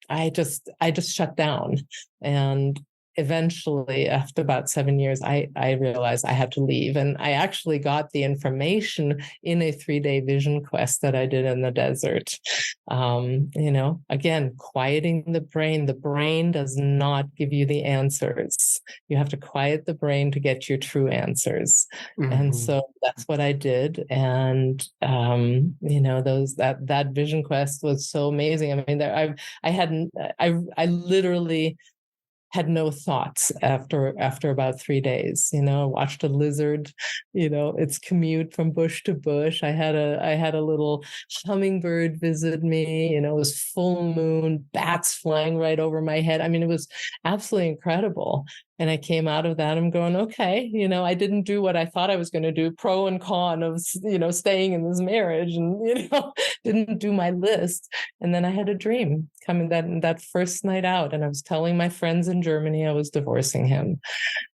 I just shut down. And eventually, after about 7 years, I realized I had to leave. And I actually got the information in a 3-day vision quest that I did in the desert. Again, quieting the brain. The brain does not give you the answers. You have to quiet the brain to get your true answers. Mm-hmm. And so that's what I did. And, that vision quest was so amazing. I mean, I literally had no thoughts after about 3 days. Watched a lizard, its commute from bush to bush. I had a little hummingbird visit me. It was full moon, bats flying right over my head. I mean, it was absolutely incredible. And I came out of that, I'm going, okay, I didn't do what I thought I was going to do, pro and con of, staying in this marriage, and, didn't do my list. And then I had a dream coming that first night out. And I was telling my friends in Germany I was divorcing him.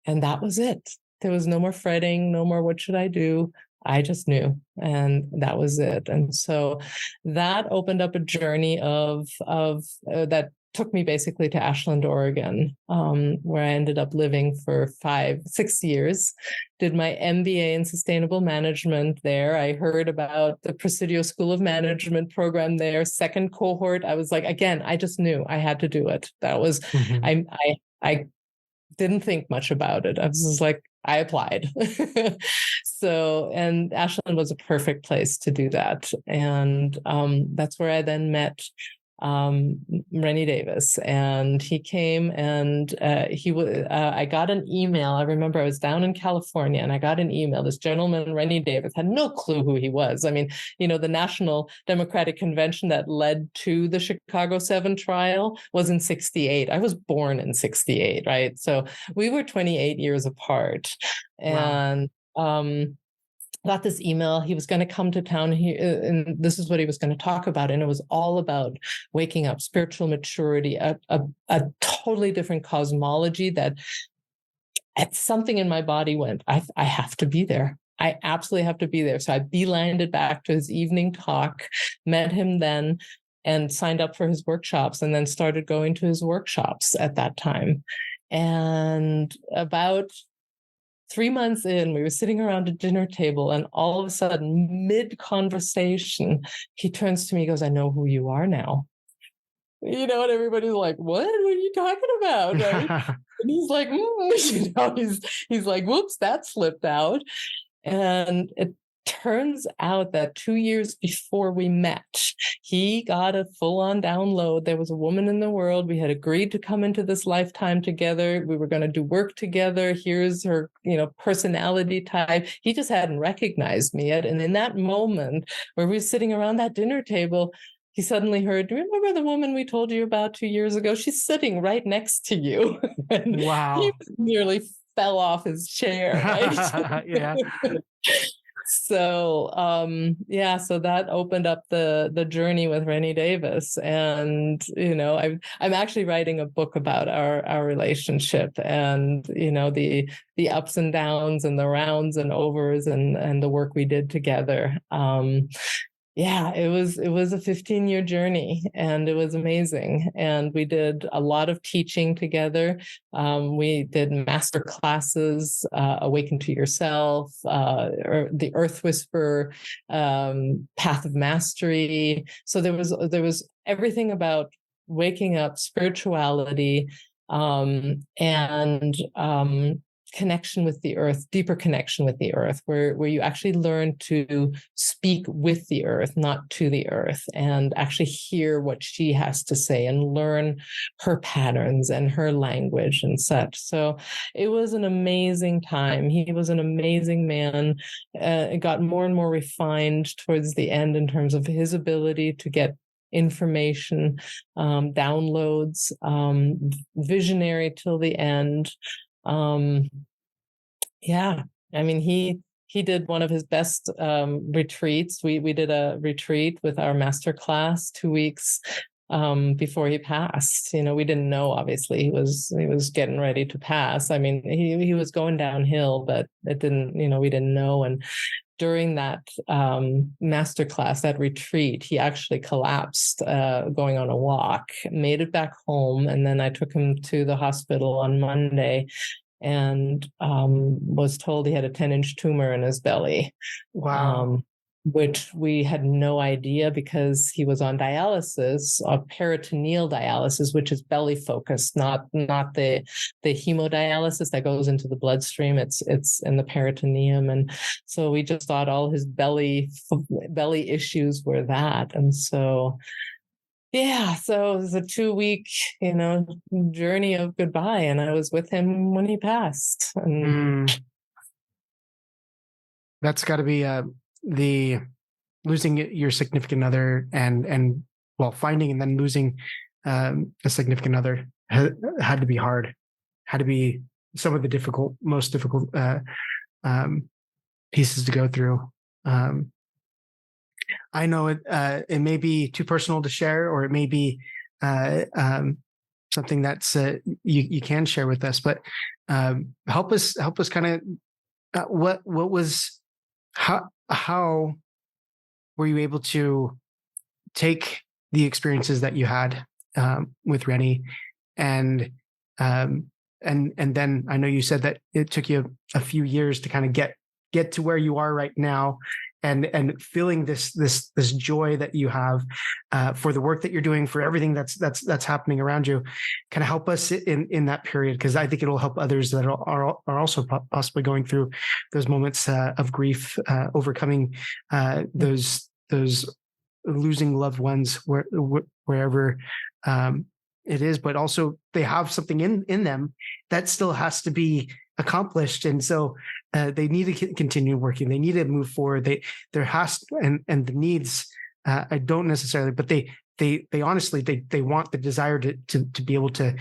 And that was it. There was no more fretting, no more, what should I do? I just knew, and that was it. And so that opened up a journey of that took me basically to Ashland, Oregon, where I ended up living for 6 years, did my MBA in sustainable management there. I heard about the Presidio School of Management program there, second cohort. I was like, again, I just knew I had to do it. That was, I didn't think much about it. I was just like, I applied. And Ashland was a perfect place to do that. And that's where I then met Rennie Davis, and he came, and I got an email. I remember I was down in California, and I got an email. This gentleman, Rennie Davis, had no clue who he was. I mean, the National Democratic Convention that led to the Chicago 7 trial was in 1968. I was born in 1968, right? So we were 28 years apart. And got this email. He was going to come to town here, and this is what he was going to talk about. And it was all about waking up, spiritual maturity, a totally different cosmology that something in my body went, I have to be there. I absolutely have to be there. So I beelined it back to his evening talk, met him then, and signed up for his workshops, and then started going to his workshops at that time. And about 3 months in, we were sitting around a dinner table, and all of a sudden, mid-conversation, he turns to me, he goes, I know who you are now. And everybody's like, what are you talking about? Right? And he's like, he's like, whoops, that slipped out. And it turns out that 2 years before we met, he got a full-on download. There was a woman in the world. We had agreed to come into this lifetime together. We were going to do work together. Here's her, personality type. He just hadn't recognized me yet. And in that moment where we were sitting around that dinner table, he suddenly heard, do you remember the woman we told you about 2 years ago? She's sitting right next to you. And wow. He nearly fell off his chair. Right? Yeah. So that opened up the journey with Rennie Davis. And, I'm actually writing a book about our relationship and, the ups and downs and the rounds and overs and the work we did together. It was a 15-year journey, and it was amazing. And we did a lot of teaching together. We did master classes, Awaken to Yourself, or the Earth Whisper, Path of Mastery. So there was everything about waking up, spirituality, and connection with the earth, deeper connection with the earth, where you actually learn to speak with the earth, not to the earth, and actually hear what she has to say and learn her patterns and her language and such. So it was an amazing time. He was an amazing man. It got more and more refined towards the end in terms of his ability to get information, downloads, visionary till the end. He did one of his best retreats. We did a retreat with our master class 2 weeks before he passed. We didn't know, obviously, he was getting ready to pass. I mean, he was going downhill, but it didn't, we didn't know. And during that masterclass, that retreat, he actually collapsed going on a walk, made it back home. And then I took him to the hospital on Monday and was told he had a 10-inch tumor in his belly. Wow. Which we had no idea because he was on dialysis, peritoneal dialysis, which is belly focused, not the hemodialysis that goes into the bloodstream. It's in the peritoneum. And so we just thought all his belly issues were that. And so, so it was a 2-week, journey of goodbye. And I was with him when he passed. And that's got to be the losing your significant other and finding and then losing a significant other had to be hard, had to be some of the most difficult pieces to go through. I know it may be too personal to share, or it may be something that's you can share with us, but help us kind of what was how were you able to take the experiences that you had with Rennie and then I know you said that it took you a few years to kind of get to where you are right now, and feeling this joy that you have for the work that you're doing, for everything that's happening around you. Kind of help us in that period, because I think it'll help others that are also possibly going through those moments of grief, overcoming those losing loved ones wherever it is, but also they have something in them that still has to be accomplished, and so they need to continue working. They need to move forward. There has to, and the needs. I don't necessarily, but they honestly they want the desire to be able to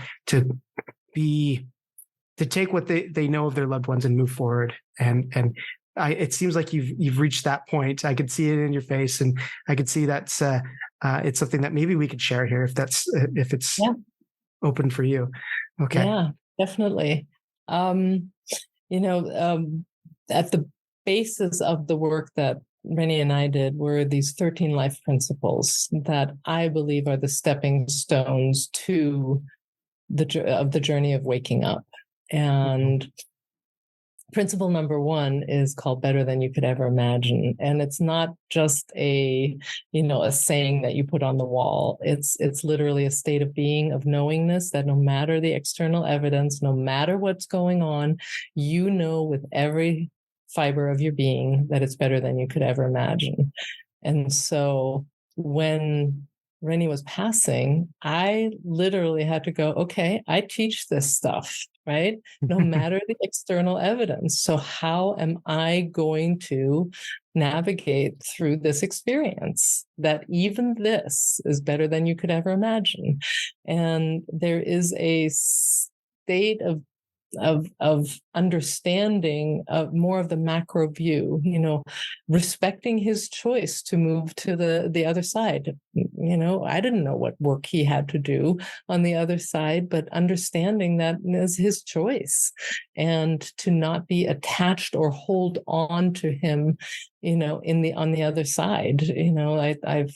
take what they know of their loved ones and move forward. And it seems like you've reached that point. I could see it in your face, and I could see that's it's something that maybe we could share here if it's open for you. Okay. Yeah, definitely. At the basis of the work that Rennie and I did were these 13 life principles that I believe are the stepping stones to the journey of waking up. And principle number 1 is called better than you could ever imagine. And it's not just a saying that you put on the wall. It's literally a state of being, of knowingness, that no matter the external evidence, no matter what's going on, with every fiber of your being that it's better than you could ever imagine. And so when Rennie was passing, I literally had to go, okay, I teach this stuff, right? No matter the external evidence. So how am I going to navigate through this experience that even this is better than you could ever imagine? And there is a state of understanding of more of the macro view. respecting his choice to move to the other side. I didn't know what work he had to do on the other side, but understanding that is his choice, and to not be attached or hold on to him, on the other side.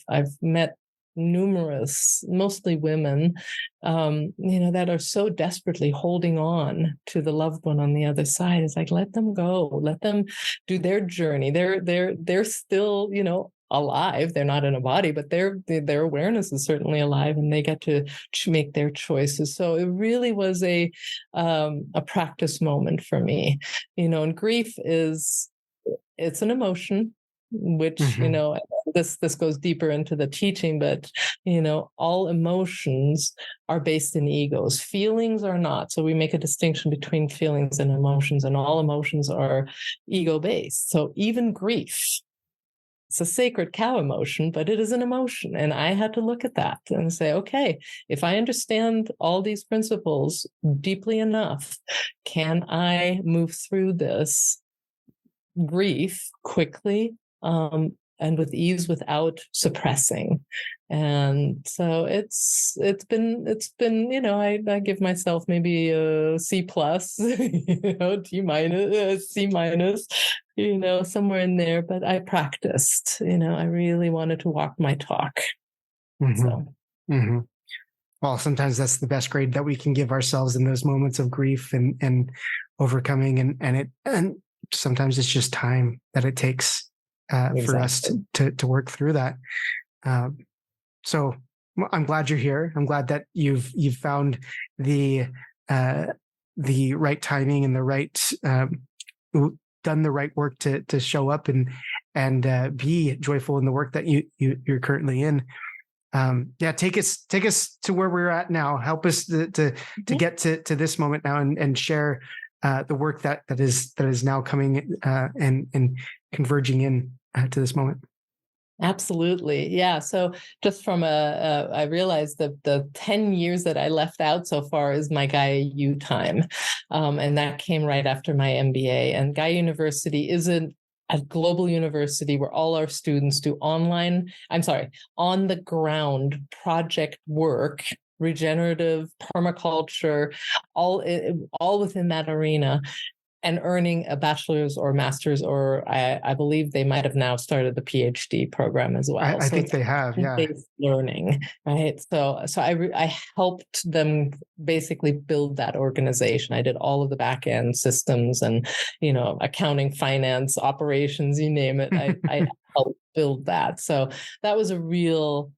I've met numerous, mostly women, that are so desperately holding on to the loved one on the other side. It's like, let them go, let them do their journey. They're still, alive. They're not in a body, but their awareness is certainly alive, and they get to make their choices. So it really was a practice moment for me, and grief it's an emotion, which, this goes deeper into the teaching, but, all emotions are based in egos. Feelings are not. So we make a distinction between feelings and emotions, and all emotions are ego-based. So even grief, it's a sacred cow emotion, but it is an emotion. And I had to look at that and say, okay, if I understand all these principles deeply enough, can I move through this grief quickly, and with ease, without suppressing? And so it's been I give myself maybe a C plus, D minus, C minus, somewhere in there. But I practiced. I really wanted to walk my talk. So. Well, sometimes that's the best grade that we can give ourselves in those moments of grief and overcoming, and sometimes it's just time that it takes for us to work through that. So I'm glad you're here. I'm glad that you've found the right timing and the right done the right work to show up and be joyful in the work that you're currently in. Take us to where we're at now. Help us to get to this moment now and share the work that is now coming and converging in to this moment. Absolutely. Yeah. So just from I realized that the 10 years that I left out so far is my Gaia U time. And that came right after my MBA. And Gaia University is a global university where all our students do on the ground project work, regenerative, permaculture, all within that arena, and earning a bachelor's or master's, or I believe they might have now started the PhD program as well. I think they have, yeah. Learning, right? So I helped them basically build that organization. I did all of the back end systems and, accounting, finance, operations, you name it. I helped build that. So that was a real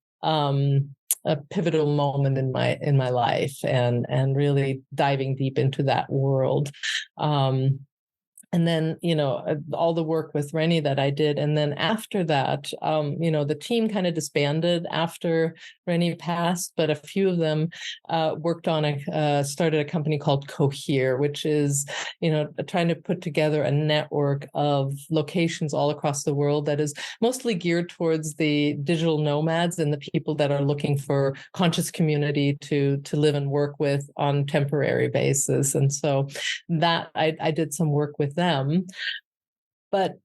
a pivotal moment in my life, and really diving deep into that world. And then, all the work with Rennie that I did. And then after that, the team kind of disbanded after Rennie passed, but a few of them worked on started a company called Cohere, which is, trying to put together a network of locations all across the world that is mostly geared towards the digital nomads and the people that are looking for conscious community to live and work with on temporary basis. And so that I did some work with them, but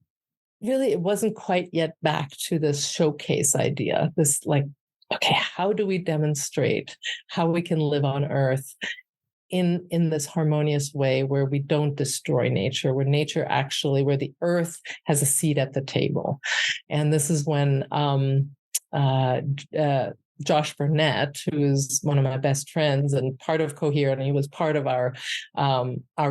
really it wasn't quite yet back to this showcase idea, this okay, how do we demonstrate how we can live on Earth in this harmonious way where we don't destroy nature, where the Earth has a seat at the table. And this is when Josh Burnett, who is one of my best friends and part of Cohere, and he was part of our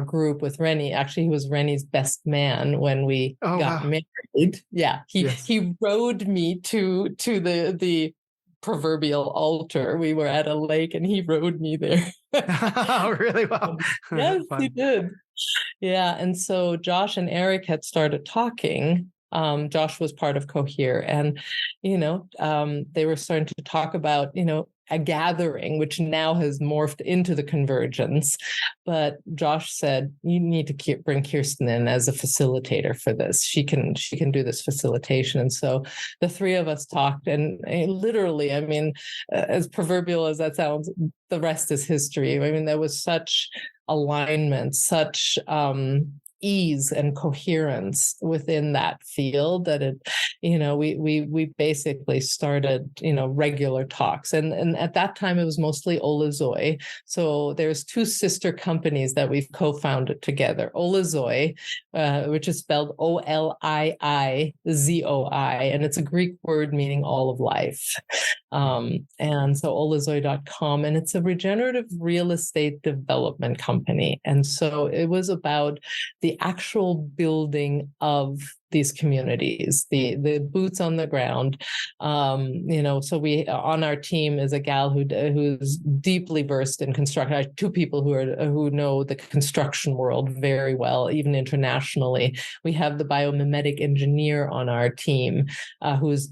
group with Rennie. Actually, he was Rennie's best man when we got married. Yeah, he rode me to the proverbial altar. We were at a lake, and he rode me there. Oh, really? Wow. Yes, he did. Yeah, and so Josh and Eric had started talking. Josh was part of Cohere, and, they were starting to talk about, a gathering, which now has morphed into the Convergence. But Josh said, you need to bring Kirsten in as a facilitator for this. She can do this facilitation. And so the three of us talked, and literally, as proverbial as that sounds, the rest is history. There was such alignment, such ease and coherence within that field that it, we basically started, regular talks. And at that time, it was mostly Olizoi. So there's two sister companies that we've co-founded together. Olizoi, which is spelled Oliizoi, and it's a Greek word meaning all of life. And so olizoi.com, and it's a regenerative real estate development company. And so it was about the actual building of these communities, the boots on the ground. So we on our team is a gal who's deeply versed in construction. Two people who know the construction world very well, even internationally. We have the biomimetic engineer on our team, who's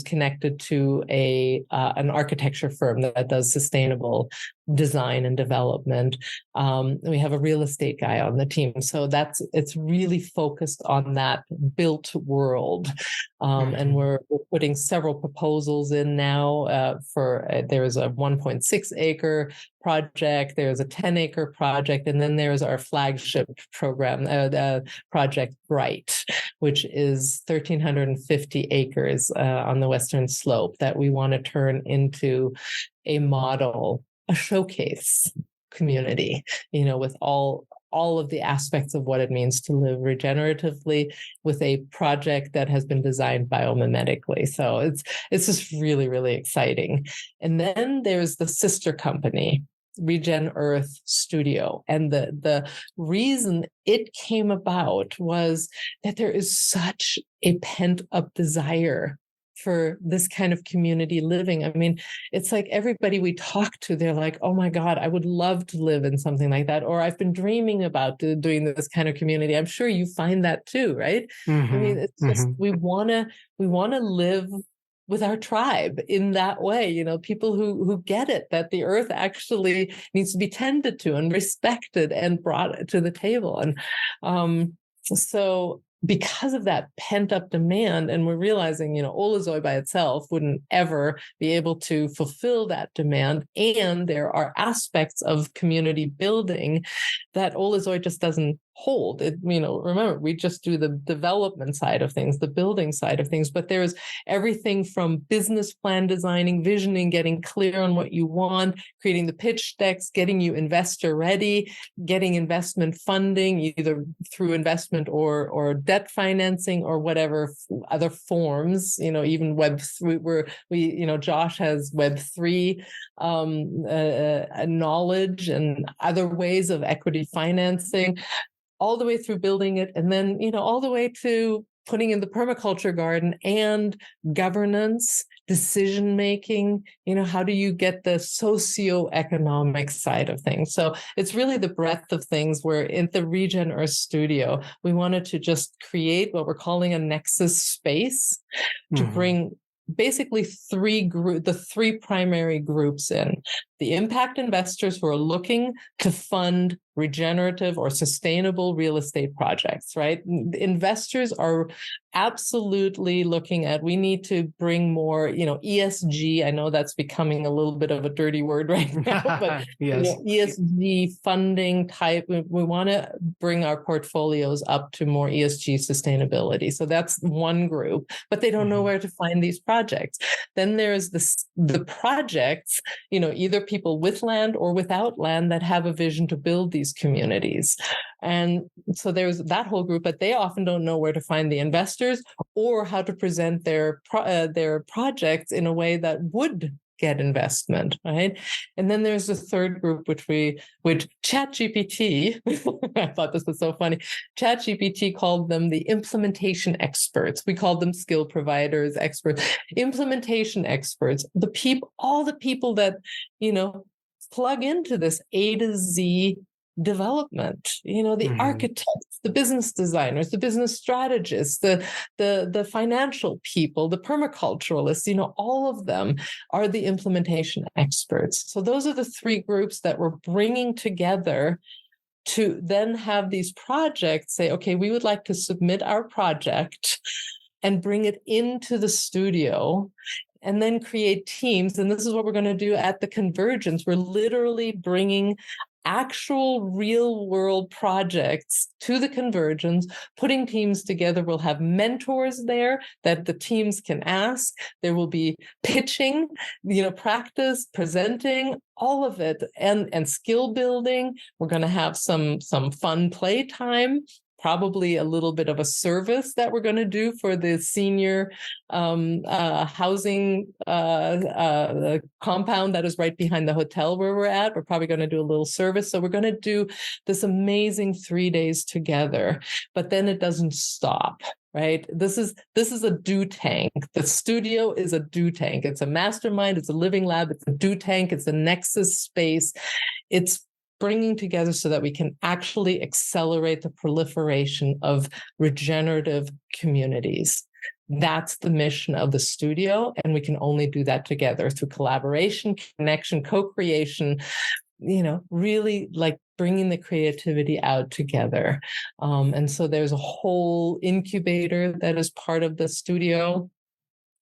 connected to an architecture firm that does sustainable design and development. We have a real estate guy on the team. So it's really focused on that built world. And we're putting several proposals in now there's a 1.6 acre project, there's a 10-acre project, and then there's our flagship program, Project Bright, which is 1,350 acres on the Western Slope that we want to turn into a model, a showcase community, with all of the aspects of what it means to live regeneratively with a project that has been designed biomimetically. So it's just really, really exciting. And then there's the sister company, Regenearth Studio. And the reason it came about was that there is such a pent-up desire for this kind of community living. I mean, it's like everybody we talk to, they're like, oh my God, I would love to live in something like that. Or I've been dreaming about doing this kind of community. I'm sure you find that too, right? I mean, it's just, we want to live with our tribe in that way, people who get it, that the earth actually needs to be tended to and respected and brought to the table. And so because of that pent-up demand, and we're realizing, Olizoi by itself wouldn't ever be able to fulfill that demand, and there are aspects of community building that Olizoi just doesn't hold. Remember, we just do the development side of things, the building side of things, but there's everything from business plan designing, visioning, getting clear on what you want, creating the pitch decks, getting you investor ready, getting investment funding, either through investment or debt financing or whatever other forms, even Web3, where Josh has Web3 knowledge and other ways of equity financing, all the way through building it, and then, all the way to putting in the permaculture garden and governance, decision-making, how do you get the socioeconomic side of things? So it's really the breadth of things where in the Regenearth Studio, we wanted to just create what we're calling a nexus space to bring basically the three primary groups in. The impact investors who are looking to fund regenerative or sustainable real estate projects, right? Investors are absolutely looking at, we need to bring more, ESG. I know that's becoming a little bit of a dirty word right now, but yes. ESG funding type, we want to bring our portfolios up to more ESG sustainability. So that's one group, but they don't know where to find these projects. Then there's the projects, either people with land or without land that have a vision to build these communities. And so there's that whole group, but they often don't know where to find the investors or how to present their projects in a way that would get investment, right? And then there's the third group, which ChatGPT, I thought this was so funny. ChatGPT called them the implementation experts. We called them skill providers, experts, implementation experts, all the people that, plug into this A to Z development, the architects, the business designers, the business strategists, the financial people, the permaculturalists, all of them are the implementation experts. So those are the three groups that we're bringing together to then have these projects say, okay, we would like to submit our project and bring it into the studio and then create teams. And this is what we're going to do at the Convergence. We're literally bringing actual real world projects to the convergence, putting teams together. We'll have mentors there that the teams can ask. There will be pitching, practice, presenting, all of it, and skill building. We're going to have some fun play time, probably a little bit of a service that we're going to do for the senior housing compound that is right behind the hotel where we're at. We're probably going to do a little service. So we're going to do this amazing 3 days together, but then it doesn't stop. Right. This is a do tank. The studio is a do tank. It's a mastermind. It's a living lab. It's a do tank. It's a nexus space. It's bringing together so that we can actually accelerate the proliferation of regenerative communities. That's the mission of the studio. And we can only do that together through collaboration, connection, co-creation, really like bringing the creativity out together. And so there's a whole incubator that is part of the studio,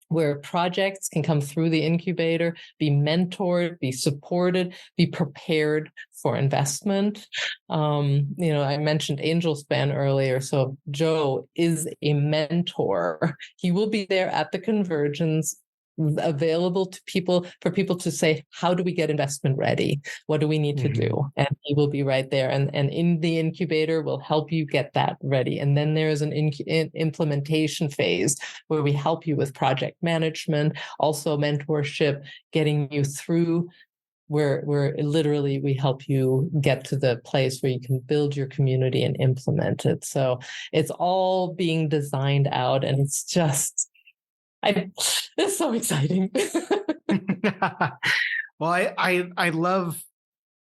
where projects can come through the incubator, be mentored, be supported, be prepared for investment. I mentioned Angel Span earlier. So Joe is a mentor. He will be there at the convergence, available to people, for people to say, how do we get investment ready? What do we need to do? And he will be right there. And in the incubator, will help you get that ready. And then there is an implementation phase where we help you with project management, also mentorship, getting you through where literally we help you get to the place where you can build your community and implement it. So it's all being designed out, and it's just, it's so exciting. Well, I love,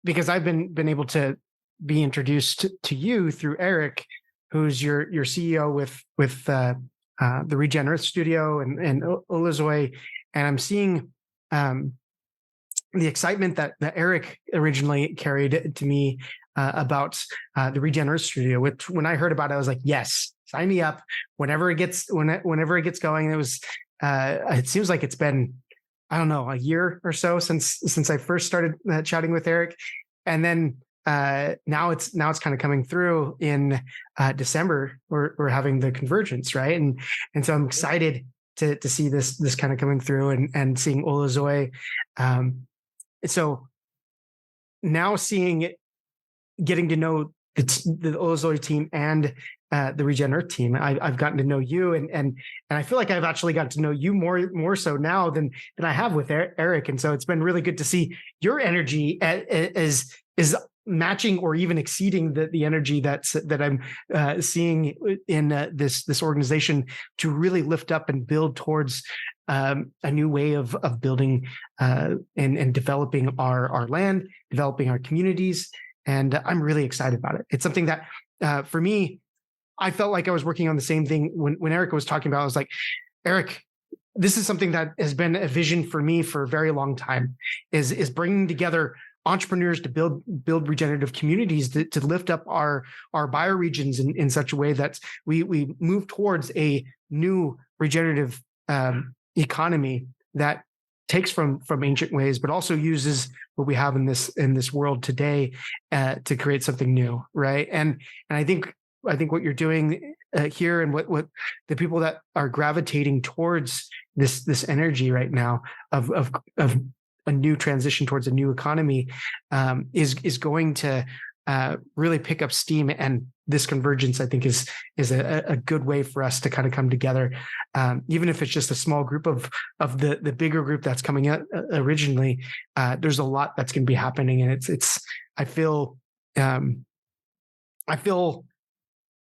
because I've been able to be introduced to you through Eric, who's your CEO with the Regenearth Studio and Olazoi, and I'm seeing the excitement that Eric originally carried to me about the Regenearth Studio. Which, when I heard about it, I was like, yes, sign me up. Whenever it gets going. It was it seems like it's been, I don't know, a year or so since I first started chatting with Eric, and then now it's kind of coming through in December. We're having the convergence, right? And so I'm excited to see this kind of coming through and seeing Olazoi. So now getting to know the Olazoi team and the Regenearth team, I've gotten to know you, and I feel like I've actually gotten to know you more so now than I have with Eric. And so it's been really good to see your energy is matching or even exceeding the energy that I'm seeing in this organization to really lift up and build towards a new way of building and developing our land, developing our communities. And I'm really excited about it. It's something that for me, I felt like I was working on the same thing when Eric was talking about. I was like, Eric, this is something that has been a vision for me for a very long time, is bringing together entrepreneurs to build regenerative communities to lift up our bioregions in such a way that we move towards a new regenerative economy that takes from ancient ways, but also uses what we have in this world today to create something new, right? And I think what you're doing here, and what the people that are gravitating towards this energy right now of a new transition towards a new economy is going to really pick up steam. And this convergence, I think, is a good way for us to kind of come together, even if it's just a small group of the bigger group that's coming out originally. There's a lot that's going to be happening, and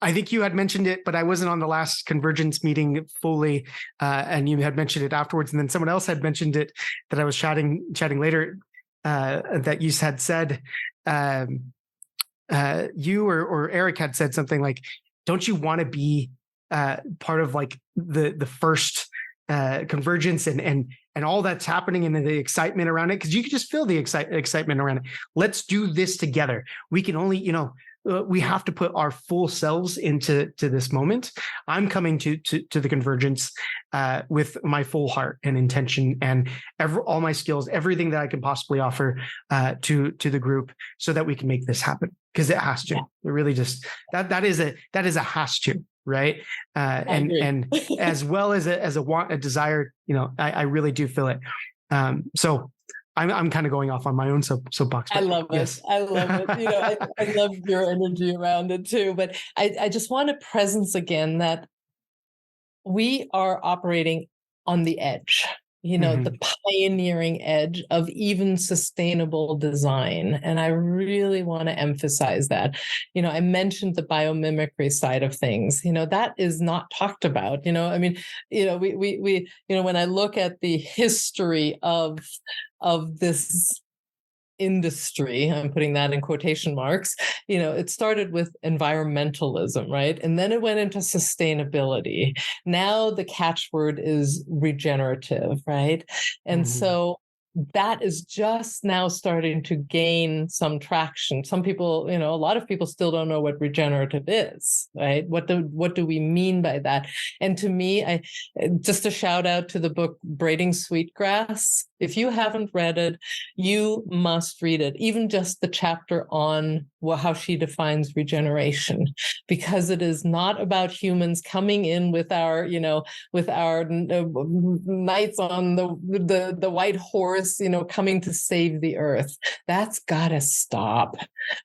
I think you had mentioned it, but I wasn't on the last convergence meeting fully, and you had mentioned it afterwards, and then someone else had mentioned it that I was chatting later, that you had said, you or Eric had said something like, don't you want to be part of like the first convergence and all that's happening and the excitement around it? Because you can just feel the excitement around it. Let's do this together. We can only, we have to put our full selves into this moment. I'm coming to the convergence with my full heart and intention and all my skills, everything that I can possibly offer to the group, so that we can make this happen. Because it has to. It really just that is a has to, right? And as well as a want, a desire. I really do feel it. So I'm kind of going off on my own soapbox. I love it. Yes. I love it. I love your energy around it too. But I just want to presence again that we are operating on the edge, the pioneering edge of even sustainable design. And I really want to emphasize that. I mentioned the biomimicry side of things. That is not talked about. When I look at the history of this industry, I'm putting that in quotation marks, it started with environmentalism, right? And then it went into sustainability. Now the catchword is regenerative, right? And so that is just now starting to gain some traction. Some people, a lot of people still don't know what regenerative is, right? What do we mean by that? And to me, just a shout out to the book Braiding Sweetgrass. If you haven't read it, you must read it. Even just the chapter on how she defines regeneration, because it is not about humans coming in with our knights on the white horse, coming to save the earth. That's got to stop.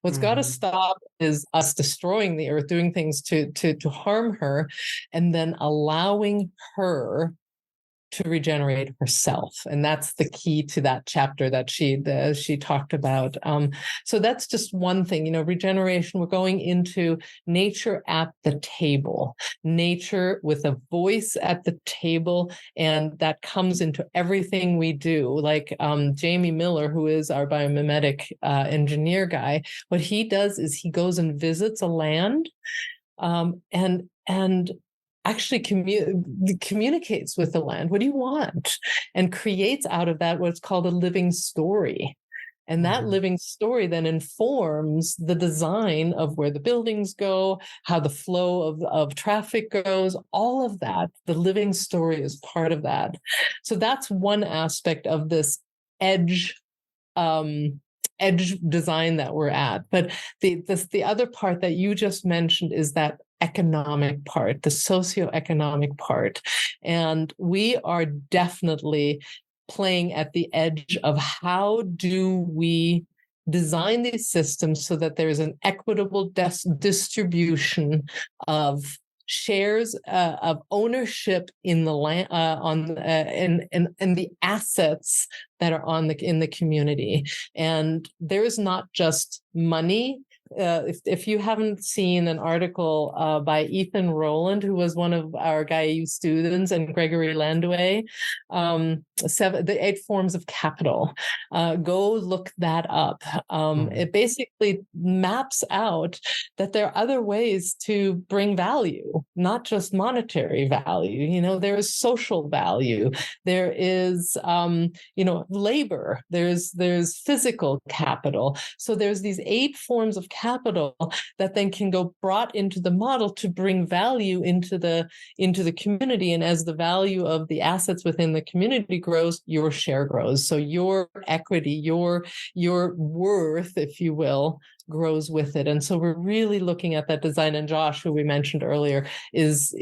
What's got to stop is us destroying the earth, doing things to harm her, and then allowing her to regenerate herself. And that's the key to that chapter that she talked about. So that's just one thing, regeneration. We're going into nature at the table, nature with a voice at the table. And that comes into everything we do. Like Jamie Miller, who is our biomimetic engineer guy, what he does is he goes and visits a land and actually communicates with the land. What do you want? And creates out of that what's called a living story. And that living story then informs the design of where the buildings go, how the flow of traffic goes, all of that. The living story is part of that. So that's one aspect of this edge design that we're at. But the other part that you just mentioned is that economic part, the socioeconomic part. And we are definitely playing at the edge of how do we design these systems so that there's an equitable distribution of shares of ownership in the land, and the assets that are in the community. And there is not just money. If you haven't seen an article by Ethan Rowland, who was one of our GaiaU students, and Gregory Landway, the 8 forms of capital, go look that up. It basically maps out that there are other ways to bring value, not just monetary value. There is social value. There is, labor. There's physical capital. So there's these 8 forms of capital that then can go brought into the model to bring value into the community. And as the value of the assets within the community grows, your share grows. So your equity, your worth, if you will, grows with it. And so we're really looking at that design. And Josh, who we mentioned earlier, is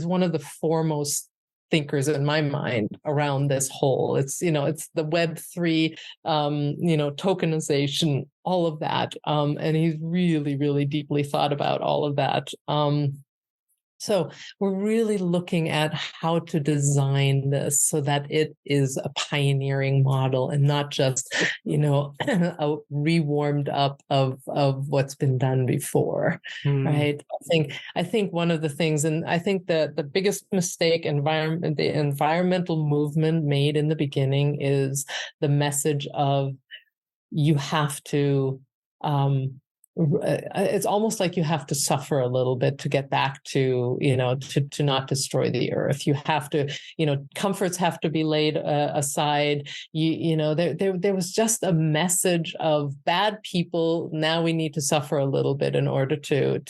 one of the foremost thinkers in my mind around this whole. It's the Web3, tokenization, all of that. And he's really, really deeply thought about all of that. So we're really looking at how to design this so that it is a pioneering model and not just, a rewarmed up of what's been done before, right? I think one of the things, and I think the biggest mistake the environmental movement made in the beginning is the message of you have to it's almost like you have to suffer a little bit to get back to, to not destroy the earth. You have to, comforts have to be laid aside. There was just a message of bad people. Now we need to suffer a little bit in order to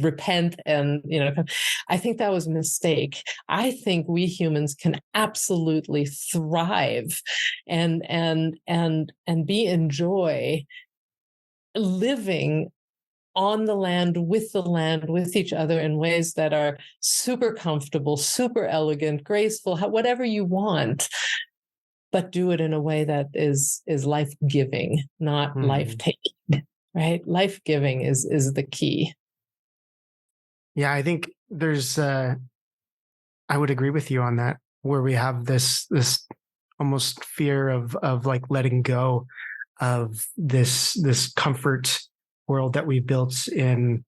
repent. And, I think that was a mistake. I think we humans can absolutely thrive and be in joy living on the land, with each other in ways that are super comfortable, super elegant, graceful, whatever you want, but do it in a way that is life-giving, not life-taking, right? Life-giving is the key. Yeah, I think there's, I would agree with you on that, where we have this almost fear of like letting go of this comfort world that we built in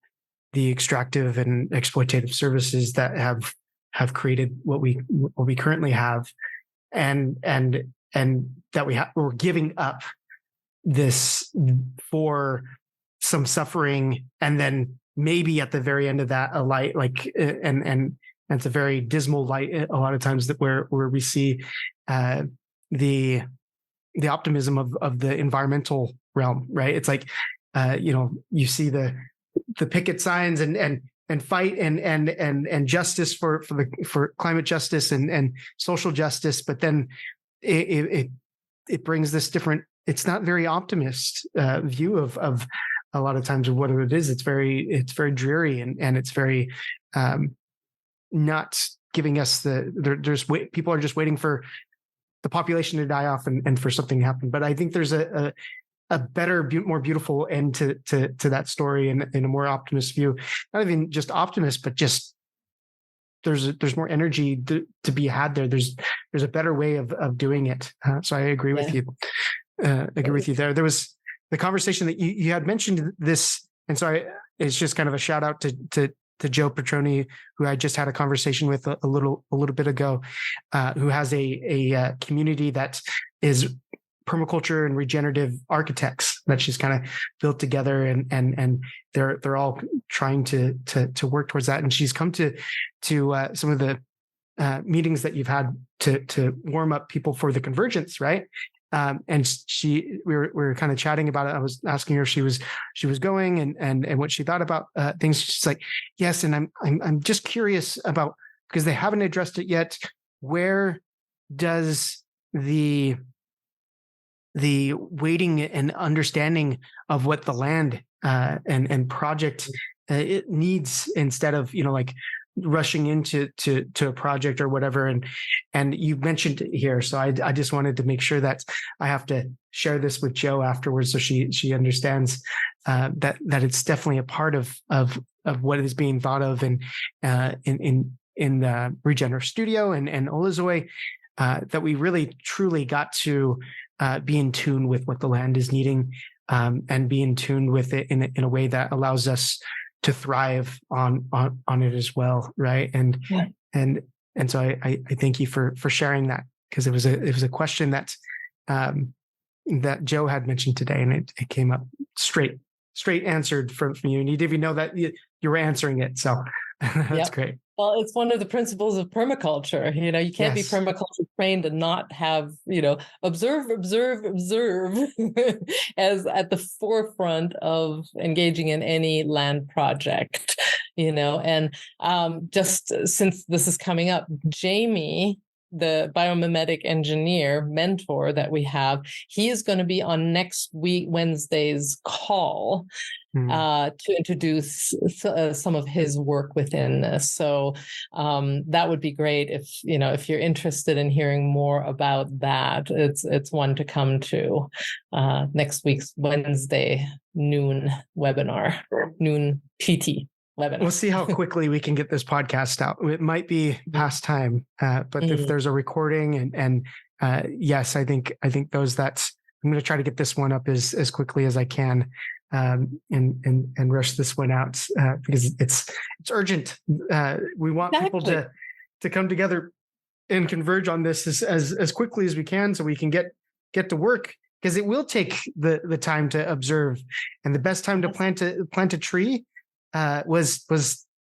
the extractive and exploitative services that have created what we currently have, and that we're giving up this for some suffering, and then maybe at the very end of that a light, like and it's a very dismal light a lot of times, that where we see the optimism of the environmental realm, right? It's like, you see the picket signs and fight and justice for climate justice and social justice, but then it brings this different. It's not very optimist view of a lot of times of what it is. It's very dreary and it's very not giving us people are just waiting for the population to die off and for something to happen. But I think there's a better, more beautiful end to that story, and in a more optimist view. Not even just optimist, but just there's more energy to be had there. There's a better way of doing it. So I agree with you. Agree with you there. There was the conversation that you had mentioned this, and so it's just kind of a shout out to Joe Petroni, who I just had a conversation with a little bit ago, who has a community that is permaculture and regenerative architects that she's kind of built together, and they're all trying to work towards that. And she's come to some of the meetings that you've had to warm up people for the convergence, right? And we were kind of chatting about it. I was asking her if she was going and what she thought about things. She's like, yes, and I'm just curious about, because they haven't addressed it yet. Where does the waiting and understanding of what the land and project it needs, instead of like rushing into a project or whatever, and you mentioned it here, so I just wanted to make sure that I have to share this with Jo afterwards, so she understands that it's definitely a part of what is being thought of in Regenearth Studio and Olazoi, that we really truly got to be in tune with what the land is needing, and be in tune with it in a way that allows us to thrive on it as well, right? And so I thank you for sharing that, because it was a question that that Jo had mentioned today, and it came up straight answered from you, and you didn't even know that you were answering it. So that's great. Well, it's one of the principles of permaculture. You can't be permaculture trained and not have, observe as at the forefront of engaging in any land project, and just since this is coming up, Jamie, the biomimetic engineer mentor that we have, he is going to be on next week Wednesday's call to introduce some of his work within this. So that would be great if you're interested in hearing more about that. It's one to come to next week's Wednesday noon webinar, noon PT. webinar. We'll see how quickly we can get this podcast out. It might be past time, but if there's a recording and yes, I think those that I'm going to try to get this one up as quickly as I can, and rush this one out because it's urgent. We want people to come together and converge on this as quickly as we can, so we can get to work because it will take the time to observe. And the best time to plant a tree was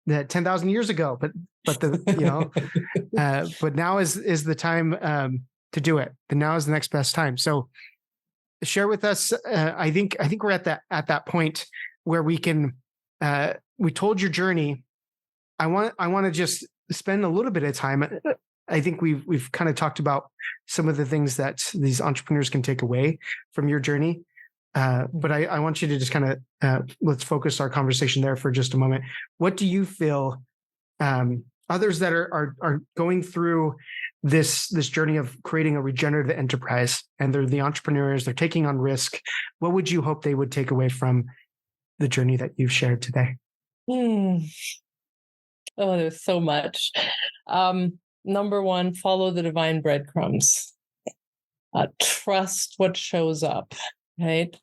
that 10,000 years ago, but but now is the time to do it. And now is the next best time. So share with us. I think we're at that point where we can. We told your journey. I want to just spend a little bit of time. I think we've kind of talked about some of the things that these entrepreneurs can take away from your journey. But I want you to just kind of let's focus our conversation there for just a moment. What do you feel others that are going through this journey of creating a regenerative enterprise, and they're the entrepreneurs, they're taking on risk? What would you hope they would take away from the journey that you've shared today? Oh, there's so much. Number one, follow the divine breadcrumbs. Trust what shows up, right?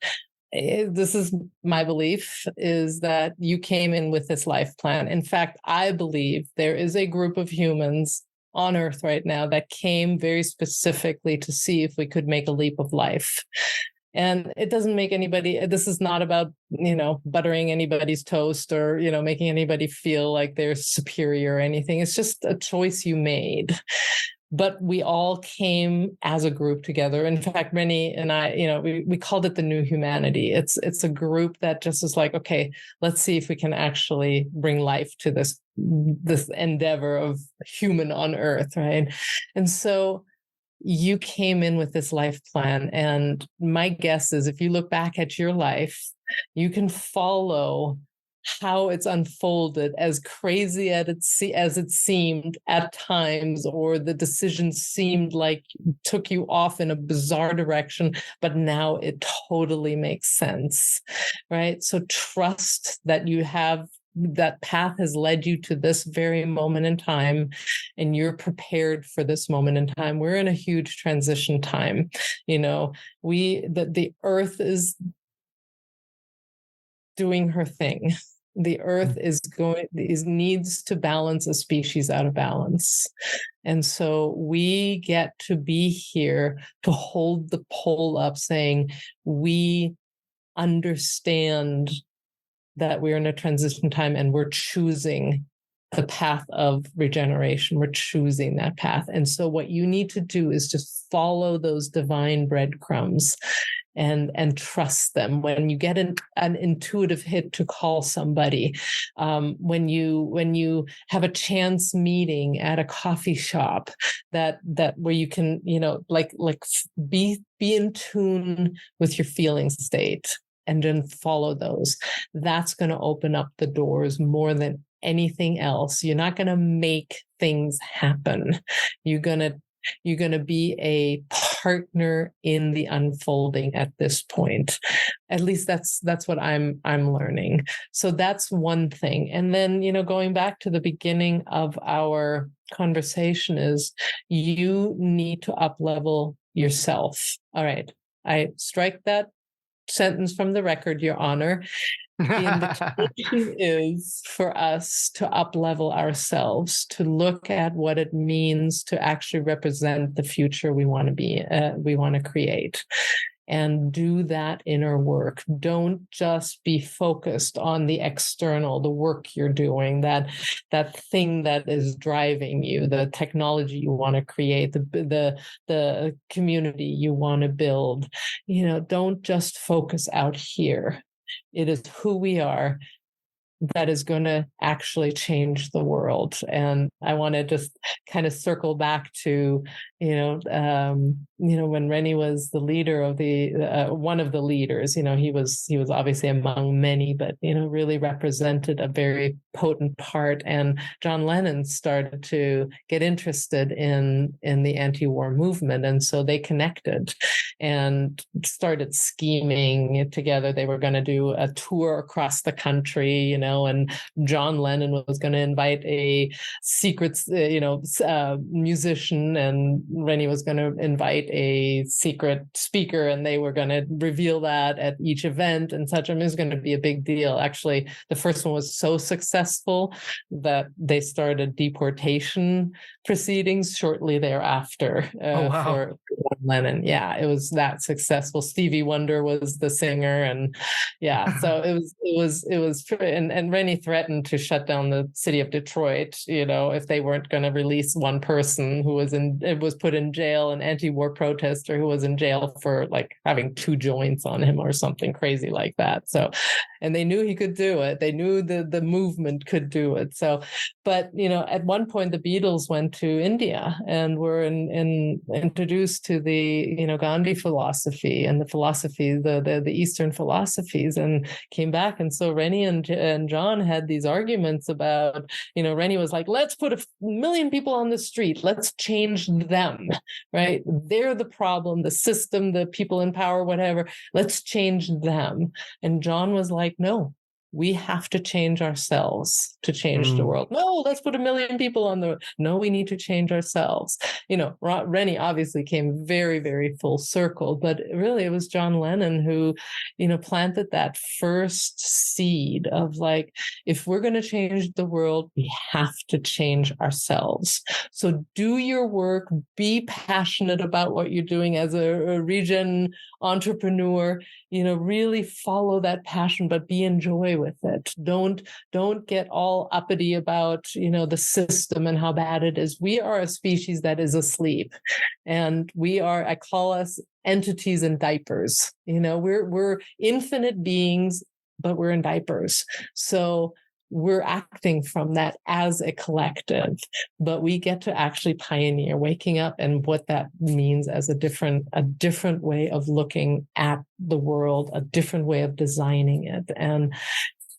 This is my belief, is that you came in with this life plan. In fact, I believe there is a group of humans on Earth right now that came very specifically to see if we could make a leap of life. And it doesn't make anybody, this is not about, buttering anybody's toast or, making anybody feel like they're superior or anything. It's just a choice you made. But we all came as a group together. In fact, Rennie and I, we called it the new humanity. It's a group that just is like, okay, let's see if we can actually bring life to this endeavor of human on Earth, right? And so you came in with this life plan. And my guess is if you look back at your life, you can follow how it's unfolded, as crazy as it seemed at times, or the decisions seemed like took you off in a bizarre direction, but now it totally makes sense, right? So trust that you have, that path has led you to this very moment in time, and you're prepared for this moment in time. We're in a huge transition time. The earth is doing her thing. The earth needs to balance a species out of balance. And so we get to be here to hold the pole up, saying we understand that we're in a transition time and we're choosing the path of regeneration. We're choosing that path. And so what you need to do is just follow those divine breadcrumbs and trust them. When you get an intuitive hit to call somebody, when you have a chance meeting at a coffee shop, that where you can, be in tune with your feeling state and then follow those. That's going to open up the doors more than anything else. You're not going to make things happen. You're going to be a partner in the unfolding at this point. At least that's what I'm learning. So that's one thing. And then, going back to the beginning of our conversation, is you need to up-level yourself. All right. I strike that sentence from the record, Your Honor. The invitation is for us to up-level ourselves, to look at what it means to actually represent the future we want to create, and do that inner work. Don't just be focused on the external, the work you're doing, that thing that is driving you, the technology you want to create, the community you want to build. Don't just focus out here. It is who we are that is going to actually change the world. And I want to just kind of circle back to, when Rennie was the leader of one of the leaders, he was obviously among many, but, really represented a very potent part. And John Lennon started to get interested in the anti-war movement. And so they connected and started scheming together. They were going to do a tour across the country, and John Lennon was going to invite a secret, musician, and Rennie was going to invite a secret speaker, and they were going to reveal that at each event and such. It was going to be a big deal. Actually, the first one was so successful that they started deportation proceedings shortly thereafter. Oh, wow. For Lennon. Yeah, it was that successful. Stevie Wonder was the singer, and yeah, so it was, and Rennie threatened to shut down the city of Detroit, if they weren't going to release one person who was put in jail, an anti-war protester who was in jail for like having 2 joints on him or something crazy like that. So, and they knew he could do it. They knew the movement could do it. So, but at one point the Beatles went to India and were introduced to the Gandhi philosophy and the philosophy, the Eastern philosophies, and came back. And so Rennie and John had these arguments about, Rennie was like, let's put 1 million people on the street, let's change them, right? They're the problem, the system, the people in power, whatever, let's change them. And John was like, no, we have to change ourselves to change the world. No, let's put 1 million people on the. No, we need to change ourselves. Rennie obviously came very, very full circle, but really it was John Lennon who, planted that first seed of like, if we're going to change the world, we have to change ourselves. So do your work, be passionate about what you're doing as a regen entrepreneur, really follow that passion, but be in joy with it. Don't get all uppity about, the system and how bad it is. We are a species that is asleep, and I call us entities in diapers. We're infinite beings, but we're in diapers. So we're acting from that as a collective, but we get to actually pioneer waking up and what that means as a different way of looking at the world, a different way of designing it. And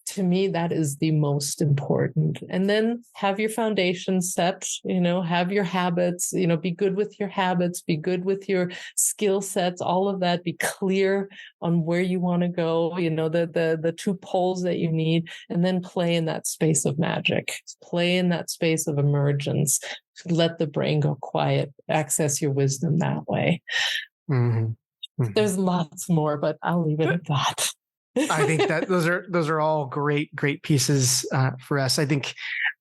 to me, that is the most important. And then have your foundation set, have your habits, be good with your habits, be good with your skill sets, all of that, be clear on where you want to go, the 2 poles that you need, and then play in that space of magic, play in that space of emergence, let the brain go quiet, access your wisdom that way. Mm-hmm. Mm-hmm. There's lots more, but I'll leave it at that. I think that those are all great pieces for us. I think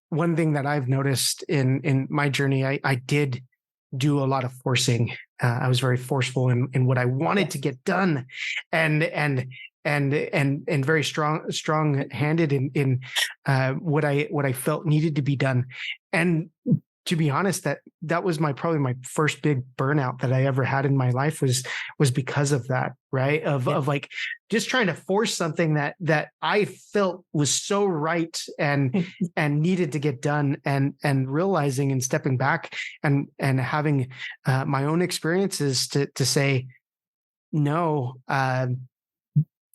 one thing that I've noticed in my journey, I did do a lot of forcing. I was very forceful in what I wanted to get done, and very strong-handed in what I felt needed to be done. And to be honest, that was probably my first big burnout that I ever had in my life was because of that, right? Of like just trying to force something that I felt was so right and needed to get done, and realizing and stepping back and having my own experiences to say, no,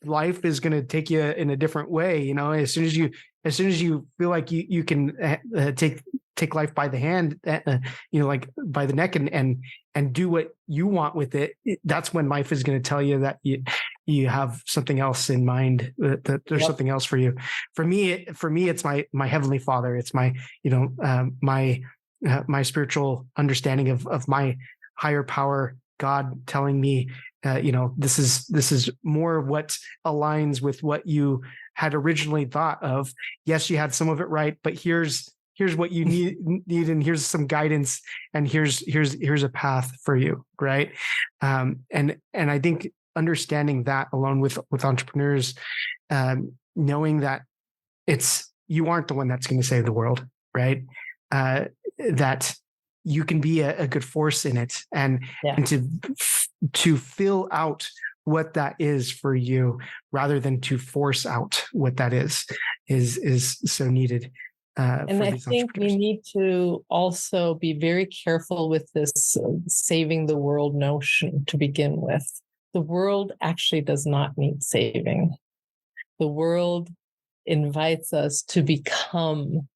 life is going to take you in a different way. As soon as you feel like you can take life by the hand, like by the neck, and do what you want with it, that's when life is going to tell you that you have something else in mind, that there's something else for you. For me, it's my Heavenly Father. It's my, my spiritual understanding of my higher power, God, telling me, this is more what aligns with what you had originally thought of. Yes, you had some of it right, but here's what you need, and here's some guidance, and here's a path for you, right? And I think understanding that alone with entrepreneurs, knowing that you aren't the one that's going to save the world, right? That you can be a good force in it, and to fill out what that is for you, rather than to force out what that is so needed. And I think we need to also be very careful with this saving the world notion to begin with. The world actually does not need saving. The world invites us to become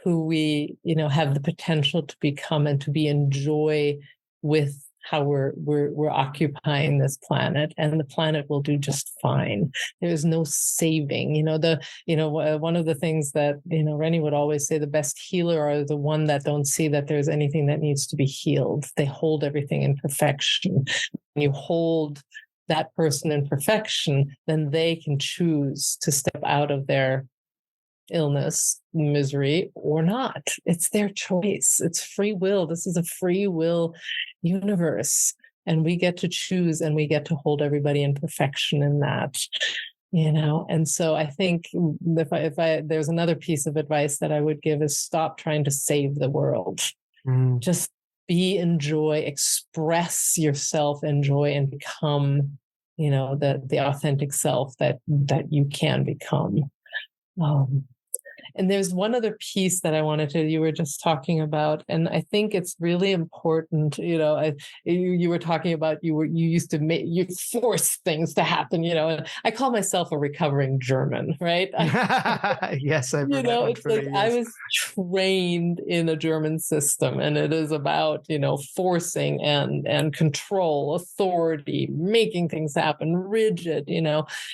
who we, have the potential to become, and to be in joy with how we're occupying this planet, and the planet will do just fine. There's no saving. One of the things that Rennie would always say: the best healer are the one that don't see that there's anything that needs to be healed. They hold everything in perfection. When you hold that person in perfection, then they can choose to step out of their illness, misery, or not. It's their choice. It's free will. This is a free will universe. and we get to choose, and we get to hold everybody in perfection in that. And so I think if there's another piece of advice that I would give is stop trying to save the world. Just be, enjoy, express yourself, enjoy, and become, the authentic self that you can become. And there's one other piece that I wanted to, you were just talking about, and I think it's really important, you were talking about, you used to you force things to happen, and I call myself a recovering German, right? Yes, I've heard it's like I was trained in a German system, and it is about, forcing and control, authority, making things happen, rigid,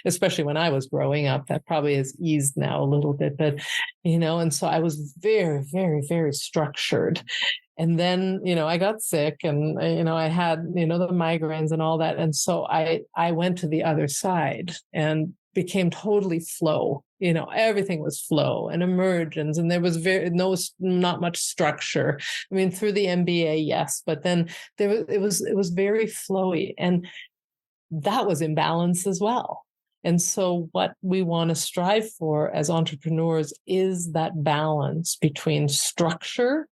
especially when I was growing up. That probably has eased now a little bit, but and so I was very, very, very structured. And then, I got sick, and, I had, the migraines and all that. And so I went to the other side and became totally flow. Everything was flow and emergence, and there was not much structure. I mean, through the MBA, yes, but then it was very flowy, and that was imbalance as well. And so what we want to strive for as entrepreneurs is that balance between structure.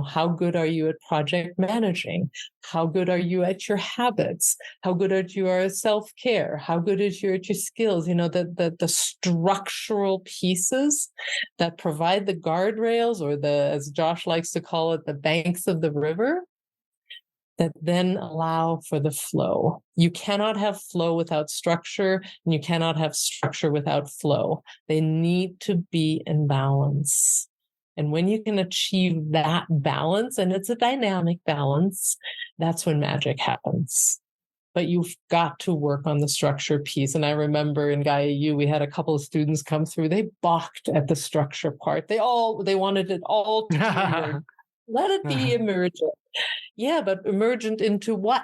How good are you at project managing? How good are you at your habits? How good are you at self-care? How good are you at your skills? The structural pieces that provide the guardrails, or as Josh likes to call it, the banks of the river, that then allow for the flow. You cannot have flow without structure, and you cannot have structure without flow. They need to be in balance. And when you can achieve that balance, and it's a dynamic balance, that's when magic happens. But you've got to work on the structure piece. And I remember in Gaia U, we had a couple of students come through. They balked at the structure part. They wanted it all to be let it be emergent. Yeah, but emergent into what,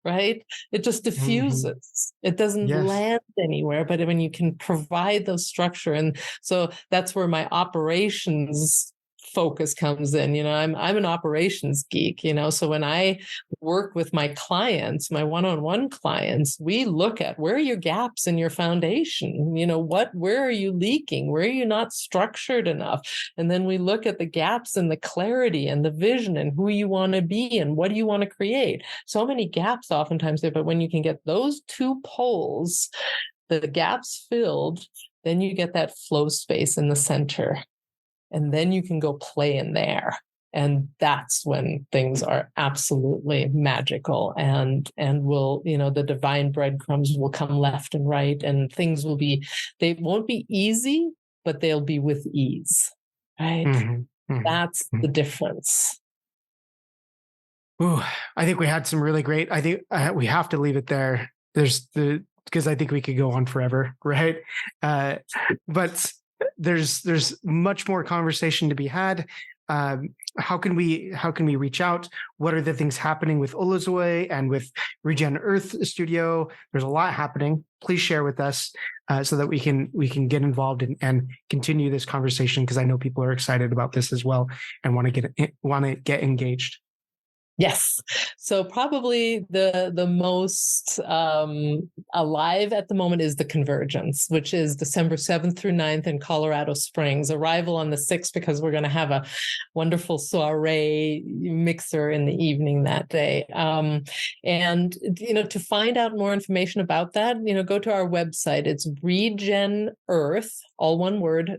right? It just diffuses. It doesn't land anywhere. But when you can provide those structure, and so that's where my operations focus comes in. I'm an operations geek, so when I work with my clients, my one-on-one clients, we look at where are your gaps in your foundation, where are you leaking, where are you not structured enough, and then we look at the gaps and the clarity and the vision and who you want to be and what do you want to create. So many gaps oftentimes there, but when you can get those two poles, the gaps filled, then you get that flow space in the center. And then you can go play in there. And that's when things are absolutely magical, and will, the divine breadcrumbs will come left and right, and things they won't be easy, but they'll be with ease, right? That's the difference. Ooh, I think we had some really great, I think we have to leave it there. Because I think we could go on forever, right? But there's much more conversation to be had. How can we reach out? What are the things happening with Oluzoy and with Regenearth Studio? There's a lot happening. Please share with us so that we can get involved and continue this conversation, because I know people are excited about this as well and want to get engaged. Yes. So probably the most alive at the moment is the Convergence, which is December 7th through 9th in Colorado Springs. Arrival on the 6th, because we're going to have a wonderful soiree mixer in the evening that day. And, to find out more information about that, go to our website. It's Regenearth, all one word,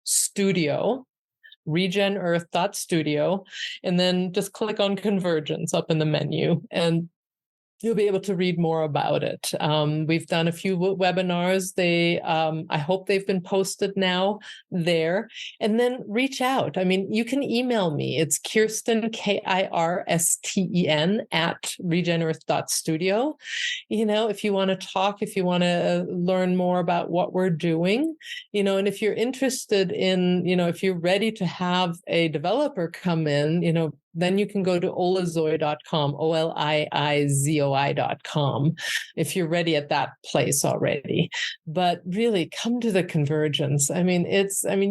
.studio. Regenearth.studio, and then just click on Convergence up in the menu, and you'll be able to read more about it. We've done a few webinars. I hope they've been posted now there. And then reach out. I mean, you can email me. It's Kirsten, KIRSTEN @regenearth.studio. If you want to talk, if you want to learn more about what we're doing, and if you're interested in, if you're ready to have a developer come in, then you can go to olizoy.com, OLIIZOI.com, if you're ready at that place already. But really, come to the Convergence. I mean,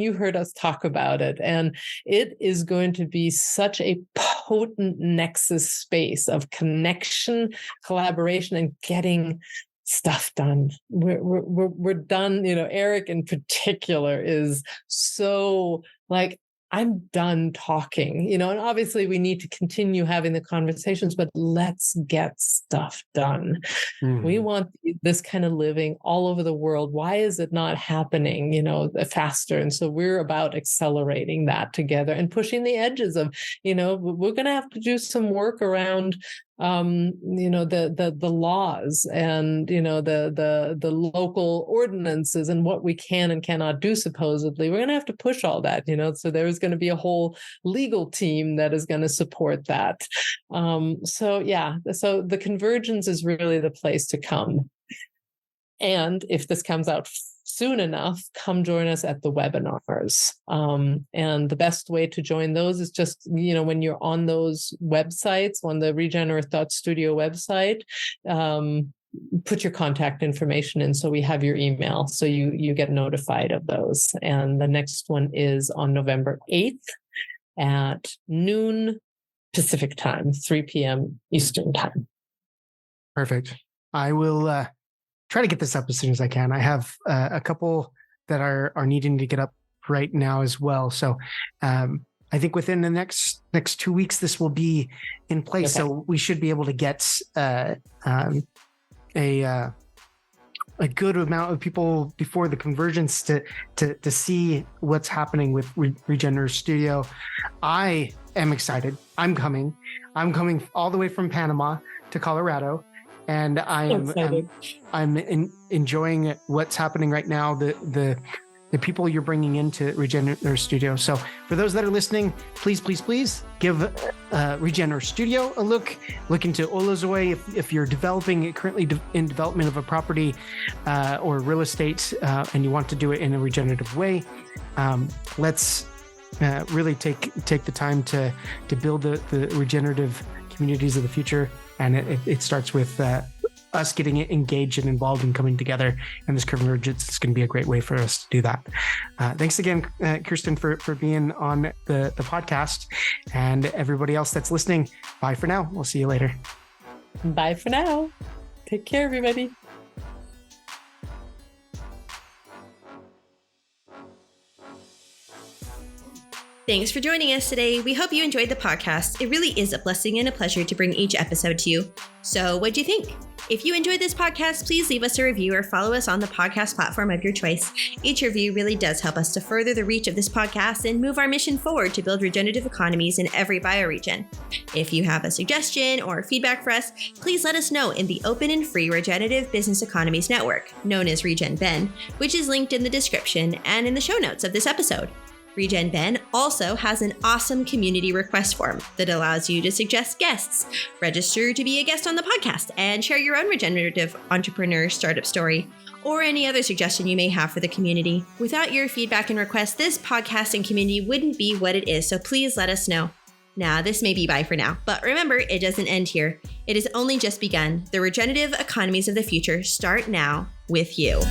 you heard us talk about it, and it is going to be such a potent nexus space of connection, collaboration, and getting stuff done. We're done. Eric in particular is so like, I'm done talking, and obviously we need to continue having the conversations, but let's get stuff done. Mm-hmm. We want this kind of living all over the world. Why is it not happening, faster? And so we're about accelerating that together and pushing the edges of, we're going to have to do some work around the laws and the local ordinances and what we can and cannot do. Supposedly, we're going to have to push all that. So there's going to be a whole legal team that is going to support that. So the convergence is really the place to come. And if this comes out soon enough, come join us at the webinars. And the best way to join those is just, when you're on those websites, on the Regenearth Studio website, put your contact information in so we have your email so you get notified of those. And the next one is on November 8th at noon Pacific time, 3 p.m. Eastern time. Perfect. I will try to get this up as soon as I can. I have a couple that are needing to get up right now as well. So I think within the next 2 weeks, this will be in place. Okay. So we should be able to get a good amount of people before the convergence to see what's happening with Regenearth Studio. I am excited. I'm coming all the way from Panama to Colorado. And I'm enjoying what's happening right now. The people you're bringing into Regenearth Studio. So for those that are listening, please give Regenearth Studio a look. Look into Olazoi if you're developing currently in development of a property or real estate, and you want to do it in a regenerative way. Let's really take the time to build the regenerative communities of the future. And it starts with us getting engaged and involved and coming together. And this convergence is going to be a great way for us to do that. Thanks again, Kirsten, for being on the podcast. And everybody else that's listening, bye for now. We'll see you later. Bye for now. Take care, everybody. Thanks for joining us today. We hope you enjoyed the podcast. It really is a blessing and a pleasure to bring each episode to you. So what'd you think? If you enjoyed this podcast, please leave us a review or follow us on the podcast platform of your choice. Each review really does help us to further the reach of this podcast and move our mission forward to build regenerative economies in every bioregion. If you have a suggestion or feedback for us, please let us know in the open and free Regenerative Business Economies Network, known as regenBEN, which is linked in the description and in the show notes of this episode. RegenBEN also has an awesome community request form that allows you to suggest guests, register to be a guest on the podcast, and share your own regenerative entrepreneur startup story, or any other suggestion you may have for the community. Without your feedback and requests, this podcast and community wouldn't be what it is, so please let us know. Now, this may be bye for now, but remember, it doesn't end here. It has only just begun. The regenerative economies of the future start now with you.